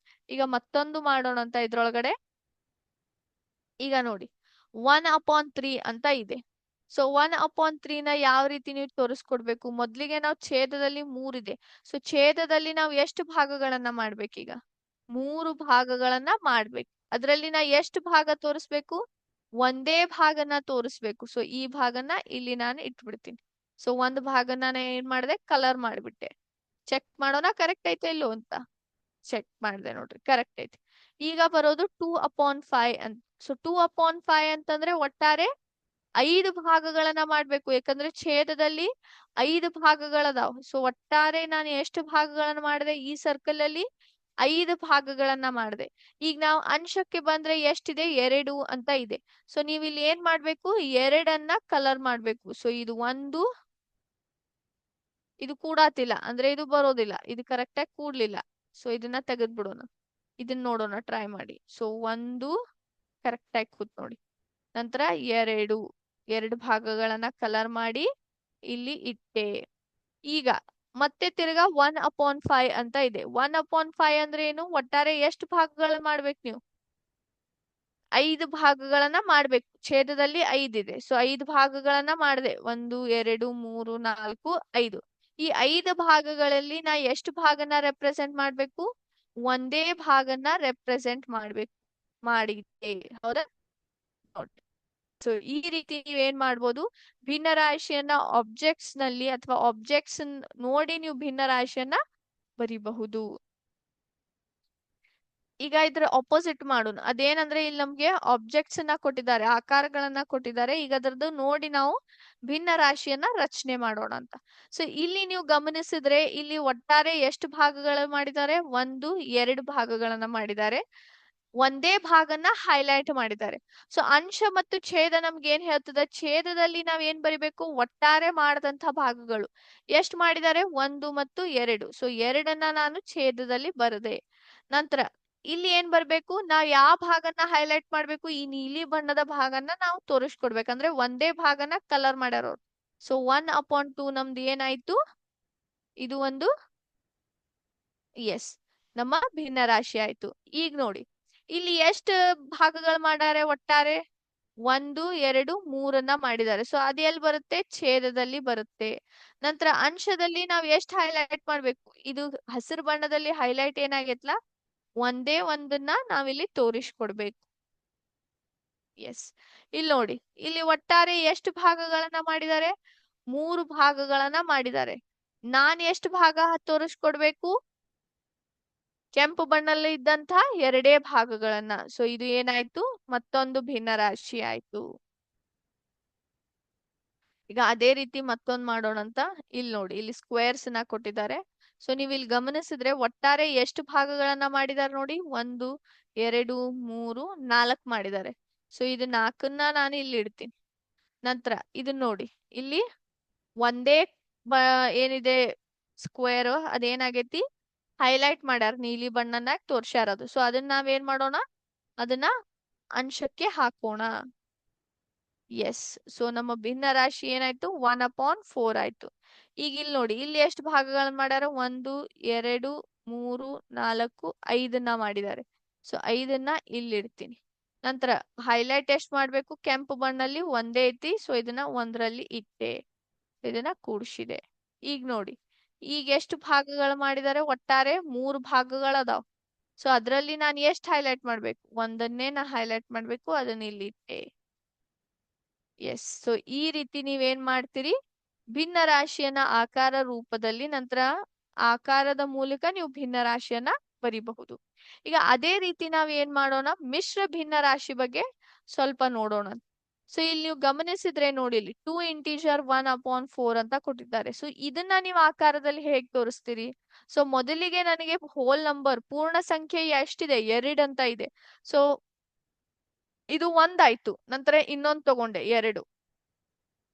ಈಗ ಮತ್ತೊಂದು ಮಾಡೋಣ ಅಂತ ಇದ್ರೊಳಗಡೆ. ಈಗ ನೋಡಿ 1/3 ಅಂತ ಇದೆ. ಸೊ 1/3 ನ ಯಾವ ರೀತಿ ನೀವು ತೋರಿಸ್ಕೊಡ್ಬೇಕು? ಮೊದ್ಲಿಗೆ ನಾವು ಛೇದದಲ್ಲಿ 3 ಇದೆ. ಸೊ ಛೇದದಲ್ಲಿ ನಾವು ಎಷ್ಟು ಭಾಗಗಳನ್ನ ಮಾಡ್ಬೇಕೀಗ? 3 ಭಾಗಗಳನ್ನ ಮಾಡ್ಬೇಕು. ಅದ್ರಲ್ಲಿ ನಾ ಎಷ್ಟು ಭಾಗ ತೋರಿಸ್ಬೇಕು? ಒಂದೇ ಭಾಗನ ತೋರಿಸ್ಬೇಕು. ಸೊ ಈ ಭಾಗನ ಇಲ್ಲಿ ನಾನು ಇಟ್ಬಿಡ್ತೀನಿ. ಸೊ ಒಂದ್ ಭಾಗನ ನಾನು ಏನ್ ಮಾಡಿದೆ? ಕಲರ್ ಮಾಡ್ಬಿಟ್ಟೆ. ಚೆಕ್ ಮಾಡೋಣ ಕರೆಕ್ಟ್ ಐತೆ ಇಲ್ಲೋ ಅಂತ. ಚೆಕ್ ಮಾಡಿದೆ ನೋಡ್ರಿ, ಕರೆಕ್ಟ್ ಐತಿ. ಈಗ ಬರೋದು 2/5 ಅಂತ. ಸೊ 2/5 ಅಂತಂದ್ರೆ ಒಟ್ಟಾರೆ 5 ಭಾಗಗಳನ್ನ ಮಾಡ್ಬೇಕು. ಯಾಕಂದ್ರೆ ಛೇದದಲ್ಲಿ 5 ಭಾಗಗಳದಾವ್. ಸೊ ಒಟ್ಟಾರೆ ನಾನು ಎಷ್ಟು ಭಾಗಗಳನ್ನ ಮಾಡಿದೆ? ಈ ಸರ್ಕಲ್ ಅಲ್ಲಿ 5 ಭಾಗಗಳನ್ನ ಮಾಡಿದೆ. ಈಗ ನಾವು ಅಂಶಕ್ಕೆ ಬಂದ್ರೆ ಎಷ್ಟಿದೆ? 2 ಅಂತ ಇದೆ. ಸೊ ನೀವು ಇಲ್ಲಿ ಏನ್ ಮಾಡ್ಬೇಕು? 2ಅನ್ನ ಕಲರ್ ಮಾಡ್ಬೇಕು. ಸೊ ಇದು 1 ಇದು ಕೂಡಾತಿಲ್ಲ ಅಂದ್ರೆ ಇದು ಬರೋದಿಲ್ಲ. ಇದು ಕರೆಕ್ಟ್ ಆಗಿ ಕೂಡ್ಲಿಲ್ಲ. ಸೊ ಇದನ್ನ ತೆಗೆದ್ ಬಿಡೋಣ. ಇದನ್ನ ನೋಡೋಣ ಟ್ರೈ ಮಾಡಿ. ಸೊ 1 ಕರೆಕ್ಟ್ ಆಗಿ ಕೂತ್ ನೋಡಿ. ನಂತರ 2 ಭಾಗಗಳನ್ನ ಕಲರ್ ಮಾಡಿ ಇಲ್ಲಿ ಇಟ್ಟೆ. ಈಗ ಮತ್ತೆ ತಿರ್ಗಾ 1/5 ಅಂತ ಇದೆ. 1/5 ಅಂದ್ರೆ ಏನು? ಒಟ್ಟಾರೆ ಎಷ್ಟು ಭಾಗಗಳನ್ನ ಮಾಡ್ಬೇಕು ನೀವು? 5 ಭಾಗಗಳನ್ನ ಮಾಡ್ಬೇಕು. ಛೇದದಲ್ಲಿ 5 ಇದೆ. ಸೊ 5 ಭಾಗಗಳನ್ನ ಮಾಡಿದೆ. 1 2 3 4 5. ಈ 5 ಭಾಗಗಳಲ್ಲಿ ನಾ ಎಷ್ಟು ಭಾಗನ ರೆಪ್ರೆಸೆಂಟ್ ಮಾಡ್ಬೇಕು? ಒಂದೇ ಭಾಗನ ರೆಪ್ರೆಸೆಂಟ್ ಮಾಡಿದ್ದೆ. ಹೌದಾ? ನೋಡಿ. ಸೊ ಈ ರೀತಿ ನೀವೇನ್ ಮಾಡ್ಬೋದು? ಭಿನ್ನ ರಾಶಿಯನ್ನ ಆಬ್ಜೆಕ್ಟ್ಸ್ ನಲ್ಲಿ ಅಥವಾ ಆಬ್ಜೆಕ್ಟ್ಸ್ ನೋಡಿ ನೀವು ಭಿನ್ನ ರಾಶಿಯನ್ನ ಬರಿಬಹುದು. ಈಗ ಇದ್ರ ಆಪೋಸಿಟ್ ಮಾಡೋಣ. ಅದೇನಂದ್ರೆ ಇಲ್ಲಿ ನಮ್ಗೆ ಆಬ್ಜೆಕ್ಟ್ಸ್ ಅನ್ನ ಕೊಟ್ಟಿದ್ದಾರೆ, ಆಕಾರಗಳನ್ನ ಕೊಟ್ಟಿದ್ದಾರೆ. ಈಗ ಅದರದ್ದು ನೋಡಿ ನಾವು ಭಿನ್ನ ರಾಶಿಯನ್ನ ರಚನೆ ಮಾಡೋಣ ಅಂತ. ಸೊ ಇಲ್ಲಿ ನೀವು ಗಮನಿಸಿದ್ರೆ ಇಲ್ಲಿ ಒಟ್ಟಾರೆ ಎಷ್ಟು ಭಾಗಗಳು ಮಾಡಿದ್ದಾರೆ? 1 2 ಭಾಗಗಳನ್ನ ಮಾಡಿದ್ದಾರೆ. ಒಂದೇ ಭಾಗನ ಹೈಲೈಟ್ ಮಾಡಿದ್ದಾರೆ. ಸೊ ಅಂಶ ಮತ್ತು ಛೇದ ನಮ್ಗೆ ಏನ್ ಹೇಳ್ತದ? ಛೇದದಲ್ಲಿ ನಾವ್ ಏನ್ ಬರಿಬೇಕು? ಒಟ್ಟಾರೆ ಮಾಡದಂತ ಭಾಗಗಳು ಎಷ್ಟು ಮಾಡಿದ್ದಾರೆ? 1 ಮತ್ತು 2. ಸೊ 2ಅನ್ನ ನಾನು ಛೇದದಲ್ಲಿ ಬರದೆ. ನಂತರ ಇಲ್ಲಿ ಏನ್ ಬರ್ಬೇಕು? ನಾವ್ ಯಾವ ಭಾಗನ ಹೈಲೈಟ್ ಮಾಡ್ಬೇಕು? ಈ ನೀಲಿ ಬಣ್ಣದ ಭಾಗನ ನಾವು ತೋರಿಸ್ಕೊಡ್ಬೇಕಂದ್ರೆ ಒಂದೇ ಭಾಗನ ಕಲರ್ ಮಾಡ್ಯಾರ ಅವ್ರು. ಸೊ 1/2 ನಮ್ದು ಏನಾಯ್ತು? ಇದು ಒಂದು ಎಸ್ ನಮ್ಮ ಭಿನ್ನ ರಾಶಿ ಆಯ್ತು. ಈಗ ನೋಡಿ ಇಲ್ಲಿ ಎಷ್ಟು ಭಾಗಗಳು ಮಾಡ್ಯಾರೆ? ಒಟ್ಟಾರೆ 1 2 3 ಮಾಡಿದ್ದಾರೆ. ಸೊ ಅದು ಎಲ್ಲಿ ಬರುತ್ತೆ? ಛೇದದಲ್ಲಿ ಬರುತ್ತೆ. ನಂತರ ಅಂಶದಲ್ಲಿ ನಾವ್ ಎಷ್ಟು ಹೈಲೈಟ್ ಮಾಡ್ಬೇಕು? ಇದು ಹಸಿರು ಬಣ್ಣದಲ್ಲಿ ಹೈಲೈಟ್ ಏನಾಗೈತ್ಲಾ? ಒಂದೇ ಒಂದನ್ನ ನಾವಿಲ್ಲಿ ತೋರಿಸ್ಕೊಡ್ಬೇಕು. ಎಸ್ ಇಲ್ಲಿ ನೋಡಿ, ಇಲ್ಲಿ ಒಟ್ಟಾರೆ ಎಷ್ಟು ಭಾಗಗಳನ್ನ ಮಾಡಿದ್ದಾರೆ? 3 ಭಾಗಗಳನ್ನ ಮಾಡಿದ್ದಾರೆ. ನಾನ್ ಎಷ್ಟು ಭಾಗ ತೋರಿಸ್ಕೊಡ್ಬೇಕು? ಕೆಂಪು ಬಣ್ಣದಲ್ಲಿ ಇದ್ದಂತ 2 ಭಾಗಗಳನ್ನ. ಸೊ ಇದು ಏನಾಯ್ತು? ಮತ್ತೊಂದು ಭಿನ್ನ ರಾಶಿ ಆಯ್ತು. ಈಗ ಅದೇ ರೀತಿ ಮತ್ತೊಂದ್ ಮಾಡೋಣ ಅಂತ. ಇಲ್ಲಿ ನೋಡಿ, ಇಲ್ಲಿ ಸ್ಕ್ವೇರ್ಸ್ ನ ಕೊಟ್ಟಿದ್ದಾರೆ. ಸೊ ನೀವು ಇಲ್ಲಿ ಗಮನಿಸಿದ್ರೆ ಒಟ್ಟಾರೆ ಎಷ್ಟು ಭಾಗಗಳನ್ನ ಮಾಡಿದ್ದಾರೆ ನೋಡಿ? 1 2 3 4 ಮಾಡಿದ್ದಾರೆ. ಸೊ ಇದು 4ನ್ನ ನಾನು ಇಲ್ಲಿ ಇಡ್ತೀನಿ. ನಂತರ ಇದನ್ನ ನೋಡಿ, ಇಲ್ಲಿ ಒಂದೇ ಏನಿದೆ ಸ್ಕ್ವೇರ್ ಅದೇನಾಗೈತಿ? ಹೈಲೈಟ್ ಮಾಡ್ಯಾರ, ನೀಲಿ ಬಣ್ಣನಾಗ ತೋರ್ಸ್ಯಾರ ಅದು. ಸೊ ಅದನ್ನ ನಾವೇನ್ ಮಾಡೋಣ? ಅದನ್ನ ಅಂಶಕ್ಕೆ ಹಾಕೋಣ. ಎಸ್. ಸೊ ನಮ್ಮ ಭಿನ್ನ ರಾಶಿ ಏನಾಯ್ತು? 1/4 ಆಯ್ತು. ಈಗ ಇಲ್ಲಿ ನೋಡಿ, ಇಲ್ಲಿ ಎಷ್ಟು ಭಾಗಗಳನ್ನ ಮಾಡ್ಯಾರ? 1 2 3 4 5ನ್ನ ಮಾಡಿದ್ದಾರೆ. ಸೊ 5ನ್ನ ಇಲ್ಲಿ ಇಡ್ತೀನಿ. ನಂತರ ಹೈಲೈಟ್ ಎಷ್ಟ್ ಮಾಡ್ಬೇಕು? ಕೆಂಪು ಬಣ್ಣಲ್ಲಿ ಒಂದೇ ಐತಿ. ಸೊ ಇದನ್ನ 1ರಲ್ಲಿ ಇಟ್ಟೆ. ಇದನ್ನ ಕೂಡ್ಸಿದೆ. ಈಗ ನೋಡಿ, ಈಗ ಎಷ್ಟು ಭಾಗಗಳು ಮಾಡಿದ್ದಾರೆ? ಒಟ್ಟಾರೆ 3 ಭಾಗಗಳದಾವ್. ಸೊ ಅದ್ರಲ್ಲಿ ನಾನು ಎಷ್ಟು ಹೈಲೈಟ್ ಮಾಡ್ಬೇಕು? ಒಂದನ್ನೇ ನಾ ಹೈಲೈಟ್ ಮಾಡ್ಬೇಕು. ಅದನ್ನ ಇಲ್ಲಿ ಇಟ್ಟೆ. ಎಸ್. ಸೊ ಈ ರೀತಿ ನೀವೇನ್ ಮಾಡ್ತೀರಿ? ಭಿನ್ನ ರಾಶಿಯನ್ನ ಆಕಾರ ರೂಪದಲ್ಲಿ, ನಂತರ ಆಕಾರದ ಮೂಲಕ ನೀವು ಭಿನ್ನ ರಾಶಿಯನ್ನ ಬರಿಬಹುದು. ಈಗ ಅದೇ ರೀತಿ ನಾವ್ ಏನ್ ಮಾಡೋಣ? ಮಿಶ್ರ ಭಿನ್ನ ರಾಶಿ ಬಗ್ಗೆ ಸ್ವಲ್ಪ ನೋಡೋಣ. ಸೊ ಇಲ್ಲಿ ನೀವು ಗಮನಿಸಿದ್ರೆ ನೋಡಿ, ಇಲ್ಲಿ 2 ಇಂಟೀಜರ್ 1/4 ಅಂತ ಕೊಟ್ಟಿದ್ದಾರೆ. ಸೊ ಇದನ್ನ ನೀವು ಆಕಾರದಲ್ಲಿ ಹೇಗ್ ತೋರಿಸ್ತೀರಿ? ಸೊ ಮೊದಲಿಗೆ ನನಗೆ ಹೋಲ್ ನಂಬರ್ ಪೂರ್ಣ ಸಂಖ್ಯೆ ಎಷ್ಟಿದೆ? 2 ಅಂತ ಇದೆ. ಸೊ ಇದು ಒಂದಾಯ್ತು, ನಂತರ ಇನ್ನೊಂದು ತಗೊಂಡೆ 2.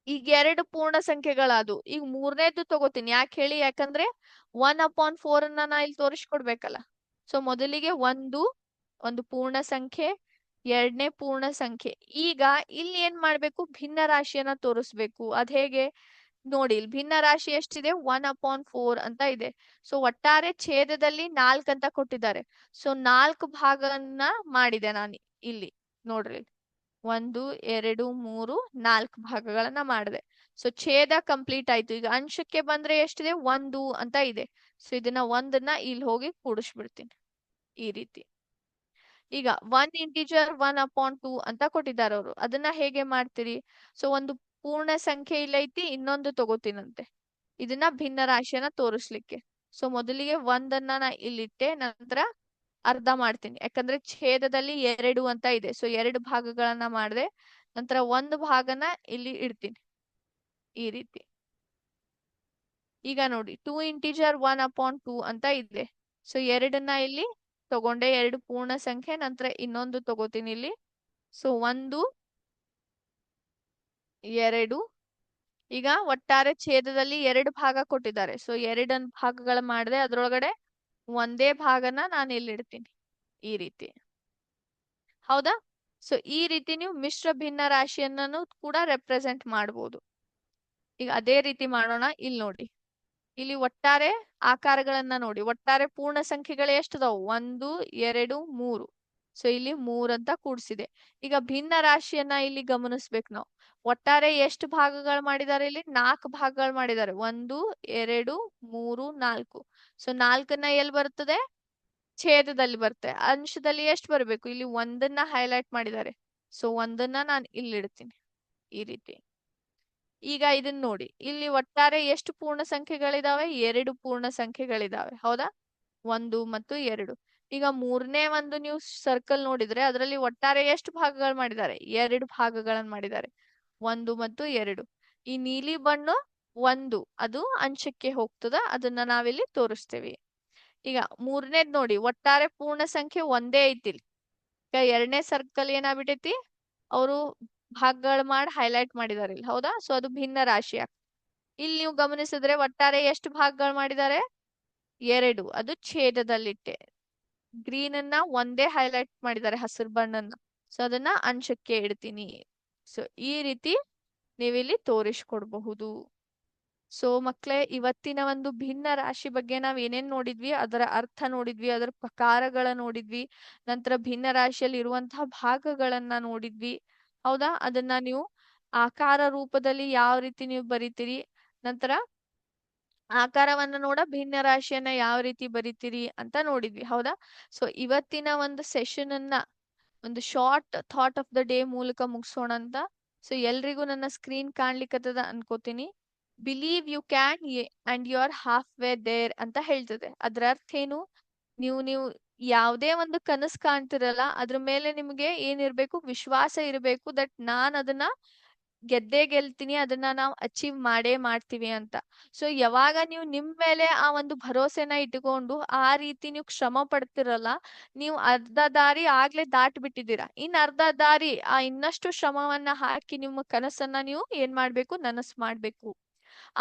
ಈಗ 2 ಪೂರ್ಣ ಸಂಖ್ಯೆಗಳಾದು. ಈಗ ಮೂರನೇದು ತಗೋತೀನಿ. ಯಾಕೆ ಹೇಳಿ? ಯಾಕಂದ್ರೆ 1/4 ಅನ್ನ ನಾ ಇಲ್ಲಿ ತೋರಿಸ್ಕೊಡ್ಬೇಕಲ್ಲ. ಸೊ ಮೊದಲಿಗೆ ಒಂದು ಪೂರ್ಣ ಸಂಖ್ಯೆ, ಎರಡನೇ ಪೂರ್ಣ ಸಂಖ್ಯೆ. ಈಗ ಇಲ್ಲಿ ಏನ್ ಮಾಡ್ಬೇಕು? ಭಿನ್ನ ರಾಶಿಯನ್ನ ತೋರಿಸ್ಬೇಕು. ಅದ್ ಹೇಗೆ ನೋಡಿ, ಇಲ್ಲಿ ಭಿನ್ನ ರಾಶಿ ಎಷ್ಟಿದೆ? 1/4 ಅಂತ ಇದೆ. ಸೊ ಒಟ್ಟಾರೆ ಛೇದದಲ್ಲಿ 4 ಅಂತ ಕೊಟ್ಟಿದ್ದಾರೆ. ಸೊ 4 ಭಾಗವನ್ನ ಮಾಡಿದೆ ನಾನು ಇಲ್ಲಿ. ನೋಡ್ರಿ, 1 2 3 4 ಭಾಗಗಳನ್ನ ಮಾಡಿದೆ. ಸೊ ಛೇದ ಕಂಪ್ಲೀಟ್ ಆಯ್ತು. ಈಗ ಅಂಶಕ್ಕೆ ಬಂದ್ರೆ ಎಷ್ಟಿದೆ? 1 ಅಂತ ಇದೆ. ಸೊ ಇದನ್ನ ಒಂದನ್ನ ಇಲ್ಲಿ ಹೋಗಿ ಕೂಡಿಸ್ಬಿಡ್ತೀನಿ ಈ ರೀತಿ. ಈಗ 1 ಇಂಟಿಜರ್ 1/2 ಅಂತ ಕೊಟ್ಟಿದ್ದಾರೆ ಅವರು. ಅದನ್ನ ಹೇಗೆ ಮಾಡ್ತೀರಿ? ಸೊ ಒಂದು ಪೂರ್ಣ ಸಂಖ್ಯೆ ಇಲ್ಲೈತಿ, ಇನ್ನೊಂದು ತಗೋತೀನಂತೆ ಇದನ್ನ ಭಿನ್ನ ರಾಶಿಯನ್ನ ತೋರಿಸ್ಲಿಕ್ಕೆ. ಸೊ ಮೊದಲಿಗೆ ಒಂದನ್ನ ನಾ ಇಲ್ಲಿಟ್ಟೆ, ನಂತರ ಅರ್ಧ ಮಾಡ್ತೀನಿ. ಯಾಕಂದ್ರೆ ಛೇದದಲ್ಲಿ 2 ಅಂತ ಇದೆ. ಸೊ 2 ಭಾಗಗಳನ್ನ ಮಾಡಿದೆ, ನಂತರ ಒಂದು ಭಾಗನ ಇಲ್ಲಿ ಇಡ್ತೀನಿ ಈ ರೀತಿ. ಈಗ ನೋಡಿ, 2 ಇಂಟಿಜರ್ 1/2 ಅಂತ ಇದೆ. ಸೊ 2ನ್ನ ಇಲ್ಲಿ ತಗೊಂಡೆ, 2 ಪೂರ್ಣ ಸಂಖ್ಯೆ, ನಂತರ ಇನ್ನೊಂದು ತಗೋತೀನಿ ಇಲ್ಲಿ. ಸೊ 1 2. ಈಗ ಒಟ್ಟಾರೆ ಛೇದದಲ್ಲಿ 2 ಭಾಗ ಕೊಟ್ಟಿದ್ದಾರೆ. ಸೊ 2 ಭಾಗಗಳ ಮಾಡಿದೆ, ಅದ್ರೊಳಗಡೆ ಒಂದೇ ಭಾಗನ ನಾನು ಇಲ್ಲಿ ಇಡ್ತೀನಿ ಈ ರೀತಿ. ಹೌದಾ? ಸೊ ಈ ರೀತಿ ನೀವು ಮಿಶ್ರ ಭಿನ್ನ ರಾಶಿಯನ್ನೂ ಕೂಡ ರೆಪ್ರೆಸೆಂಟ್ ಮಾಡಬಹುದು. ಈಗ ಅದೇ ರೀತಿ ಮಾಡೋಣ. ಇಲ್ಲಿ ನೋಡಿ, ಇಲ್ಲಿ ಒಟ್ಟಾರೆ ಆಕಾರಗಳನ್ನ ನೋಡಿ. ಒಟ್ಟಾರೆ ಪೂರ್ಣ ಸಂಖ್ಯೆಗಳು ಎಷ್ಟದಾವು? 1 2 3. ಸೊ ಇಲ್ಲಿ 3 ಅಂತ ಕೂಡ್ಸಿದೆ. ಈಗ ಭಿನ್ನ ರಾಶಿಯನ್ನ ಇಲ್ಲಿ ಗಮನಿಸ್ಬೇಕು ನಾವು. ಒಟ್ಟಾರೆ ಎಷ್ಟು ಭಾಗಗಳು ಮಾಡಿದ್ದಾರೆ? ಇಲ್ಲಿ 4 ಭಾಗಗಳು ಮಾಡಿದ್ದಾರೆ. 1 2 3 4. ಸೊ 4ನ್ನ ಎಲ್ಲಿ ಬರ್ತದೆ? ಛೇದದಲ್ಲಿ ಬರುತ್ತೆ. ಅಂಶದಲ್ಲಿ ಎಷ್ಟು ಬರಬೇಕು? ಇಲ್ಲಿ ಒಂದನ್ನ ಹೈಲೈಟ್ ಮಾಡಿದ್ದಾರೆ. ಸೊ ಒಂದನ್ನ ನಾನು ಇಲ್ಲಿ ಇಡ್ತೀನಿ ಈ ರೀತಿ. ಈಗ ಇದನ್ನ ನೋಡಿ, ಇಲ್ಲಿ ಒಟ್ಟಾರೆ ಎಷ್ಟು ಪೂರ್ಣ ಸಂಖ್ಯೆಗಳಿದಾವೆ? 2 ಪೂರ್ಣ ಸಂಖ್ಯೆಗಳಿದಾವೆ. ಹೌದಾ? 1 ಮತ್ತು 2. ಈಗ ಮೂರನೇ ಒಂದು ನೀವು ಸರ್ಕಲ್ ನೋಡಿದ್ರೆ ಅದರಲ್ಲಿ ಒಟ್ಟಾರೆ ಎಷ್ಟು ಭಾಗಗಳು ಮಾಡಿದ್ದಾರೆ? 2 ಭಾಗಗಳನ್ನು ಮಾಡಿದ್ದಾರೆ. 1 ಮತ್ತು 2. ಈ ನೀಲಿ ಬಣ್ಣ 1 ಅದು ಅಂಶಕ್ಕೆ ಹೋಗ್ತದ, ಅದನ್ನ ನಾವಿಲ್ಲಿ ತೋರಿಸ್ತೇವೆ. ಈಗ ಮೂರನೇದ್ ನೋಡಿ, ಒಟ್ಟಾರೆ ಪೂರ್ಣ ಸಂಖ್ಯೆ ಒಂದೇ ಐತಿ. ಈಗ ಎರಡನೇ ಸರ್ಕಲ್ ಏನಾಗ್ಬಿಟ್ಟೈತಿ? ಅವರು ಭಾಗಗಳು ಮಾಡಿ ಹೈಲೈಟ್ ಮಾಡಿದಾರೆ ಇಲ್ಲಿ. ಹೌದಾ? ಸೊ ಅದು ಭಿನ್ನ ರಾಶಿ ಆಗ್ತದೆ. ಇಲ್ಲಿ ನೀವು ಗಮನಿಸಿದ್ರೆ ಒಟ್ಟಾರೆ ಎಷ್ಟು ಭಾಗಗಳು ಮಾಡಿದ್ದಾರೆ? 2. ಅದು ಛೇದದಲ್ಲಿಟ್ಟೆ. ಗ್ರೀನ್ ಅನ್ನ ಒಂದೇ ಹೈಲೈಟ್ ಮಾಡಿದ್ದಾರೆ, ಹಸಿರು ಬಣ್ಣನ್ನ. ಸೊ ಅದನ್ನ ಅಂಶಕ್ಕೆ ಇಡ್ತೀನಿ. ಸೊ ಈ ರೀತಿ ನೀವಿಲ್ಲಿ ತೋರಿಸ್ಕೊಡ್ಬಹುದು. ಸೊ ಮಕ್ಳೇ, ಇವತ್ತಿನ ಒಂದು ಭಿನ್ನ ರಾಶಿ ಬಗ್ಗೆ ನಾವ್ ಏನೇನ್ ನೋಡಿದ್ವಿ, ಅದರ ಅರ್ಥ ನೋಡಿದ್ವಿ, ಅದರ ಪ್ರಕಾರಗಳ ನೋಡಿದ್ವಿ, ನಂತರ ಭಿನ್ನ ರಾಶಿಯಲ್ಲಿ ಇರುವಂತಹ ಭಾಗಗಳನ್ನ ನೋಡಿದ್ವಿ. ಹೌದಾ? ಅದನ್ನ ನೀವು ಆಕಾರ ರೂಪದಲ್ಲಿ ಯಾವ ರೀತಿ ನೀವು ಬರಿತೀರಿ, ನಂತರ ಆಕಾರವನ್ನ ನೋಡ ಭಿನ್ನ ರಾಶಿಯನ್ನ ಯಾವ ರೀತಿ ಬರಿತೀರಿ ಅಂತ ನೋಡಿದ್ವಿ. ಹೌದಾ? ಸೊ ಇವತ್ತಿನ ಒಂದು ಸೆಷನ್ ಅನ್ನ ಒಂದು short thought of the day ಮೂಲಕ ಮುಗಿಸೋಣ ಅಂತ. ಸೊ ಎಲ್ರಿಗೂ ನನ್ನ ಸ್ಕ್ರೀನ್ ಕಾಣ್ಲಿಕ್ಕತ್ತದ ಅನ್ಕೋತೀನಿ. Believe you can and you are halfway there ಅಂತ ಹೇಳ್ತದೆ. ಅದ್ರ ಅರ್ಥ ಏನು? ನೀವು ಯಾವುದೇ ಒಂದು ಕನಸು ಕಾಣ್ತಿರಲ್ಲ, ಅದ್ರ ಮೇಲೆ ನಿಮ್ಗೆ ಏನಿರ್ಬೇಕು? ವಿಶ್ವಾಸ ಇರಬೇಕು. ದಟ್ ನಾನ್ ಅದನ್ನ ಗೆದ್ದೇ ಗೆಲ್ತೀನಿ, ಅದನ್ನ ನಾವು ಅಚೀವ್ ಮಾಡೇ ಮಾಡ್ತೀವಿ ಅಂತ. ಸೊ ಯಾವಾಗ ನೀವು ನಿಮ್ ಮೇಲೆ ಆ ಒಂದು ಭರೋಸೆನ ಇಟ್ಕೊಂಡು ಆ ರೀತಿ ನೀವು ಶ್ರಮ ಪಡ್ತಿರಲ್ಲ, ನೀವು ಅರ್ಧ ದಾರಿ ಆಗ್ಲೇ ದಾಟ್ ಬಿಟ್ಟಿದ್ದೀರಾ. ಇನ್ ಅರ್ಧ ದಾರಿ ಇನ್ನಷ್ಟು ಶ್ರಮವನ್ನ ಹಾಕಿ ನಿಮ್ಮ ಕನಸನ್ನ ನೀವು ಏನ್ ಮಾಡ್ಬೇಕು? ನನಸ್ ಮಾಡ್ಬೇಕು.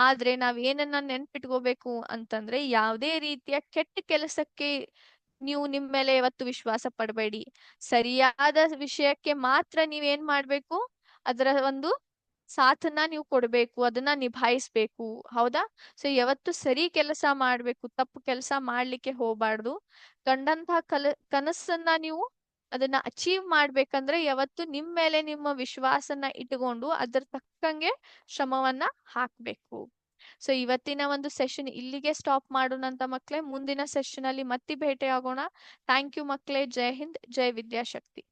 ಆದ್ರೆ ನಾವ್ ಏನನ್ನ ನೆನ್ಪಿಟ್ಕೋಬೇಕು ಅಂತಂದ್ರೆ, ಯಾವುದೇ ರೀತಿಯ ಕೆಟ್ಟ ಕೆಲಸಕ್ಕೆ ನೀವು ನಿಮ್ ಮೇಲೆ ಯಾವತ್ತು ವಿಶ್ವಾಸ ಪಡಬೇಡಿ. ಸರಿಯಾದ ವಿಷಯಕ್ಕೆ ಮಾತ್ರ ನೀವೇನ್ ಮಾಡ್ಬೇಕು? ಅದರ ಒಂದು ಸಾಥನ್ನ ನೀವು ಕೊಡ್ಬೇಕು, ಅದನ್ನ ನಿಭಾಯಿಸ್ಬೇಕು. ಹೌದಾ? ಸೊ ಯಾವತ್ತು ಸರಿ ಕೆಲಸ ಮಾಡ್ಬೇಕು, ತಪ್ಪು ಕೆಲಸ ಮಾಡ್ಲಿಕ್ಕೆ ಹೋಗ್ಬಾರ್ದು. ಕಂಡಂತಹ ಕನಸನ್ನ ನೀವು ಅದನ್ನ ಅಚೀವ್ ಮಾಡ್ಬೇಕಂದ್ರೆ ಯಾವತ್ತು ನಿಮ್ ಮೇಲೆ ನಿಮ್ಮ ವಿಶ್ವಾಸನ ಇಟ್ಕೊಂಡು ಅದ್ರ ತಕ್ಕಂಗೆ ಶ್ರಮವನ್ನ ಹಾಕ್ಬೇಕು. ಸೊ ಇವತ್ತಿನ ಒಂದು ಸೆಷನ್ ಇಲ್ಲಿಗೆ ಸ್ಟಾಪ್ ಮಾಡೋಣಂತ ಮಕ್ಳೇ. ಮುಂದಿನ ಸೆಷನ್ ಅಲ್ಲಿ ಮತ್ತೆ ಭೇಟಿ ಆಗೋಣ. ಥ್ಯಾಂಕ್ ಯು ಮಕ್ಳೇ. ಜೈ ಹಿಂದ್, ಜೈ ವಿದ್ಯಾಶಕ್ತಿ.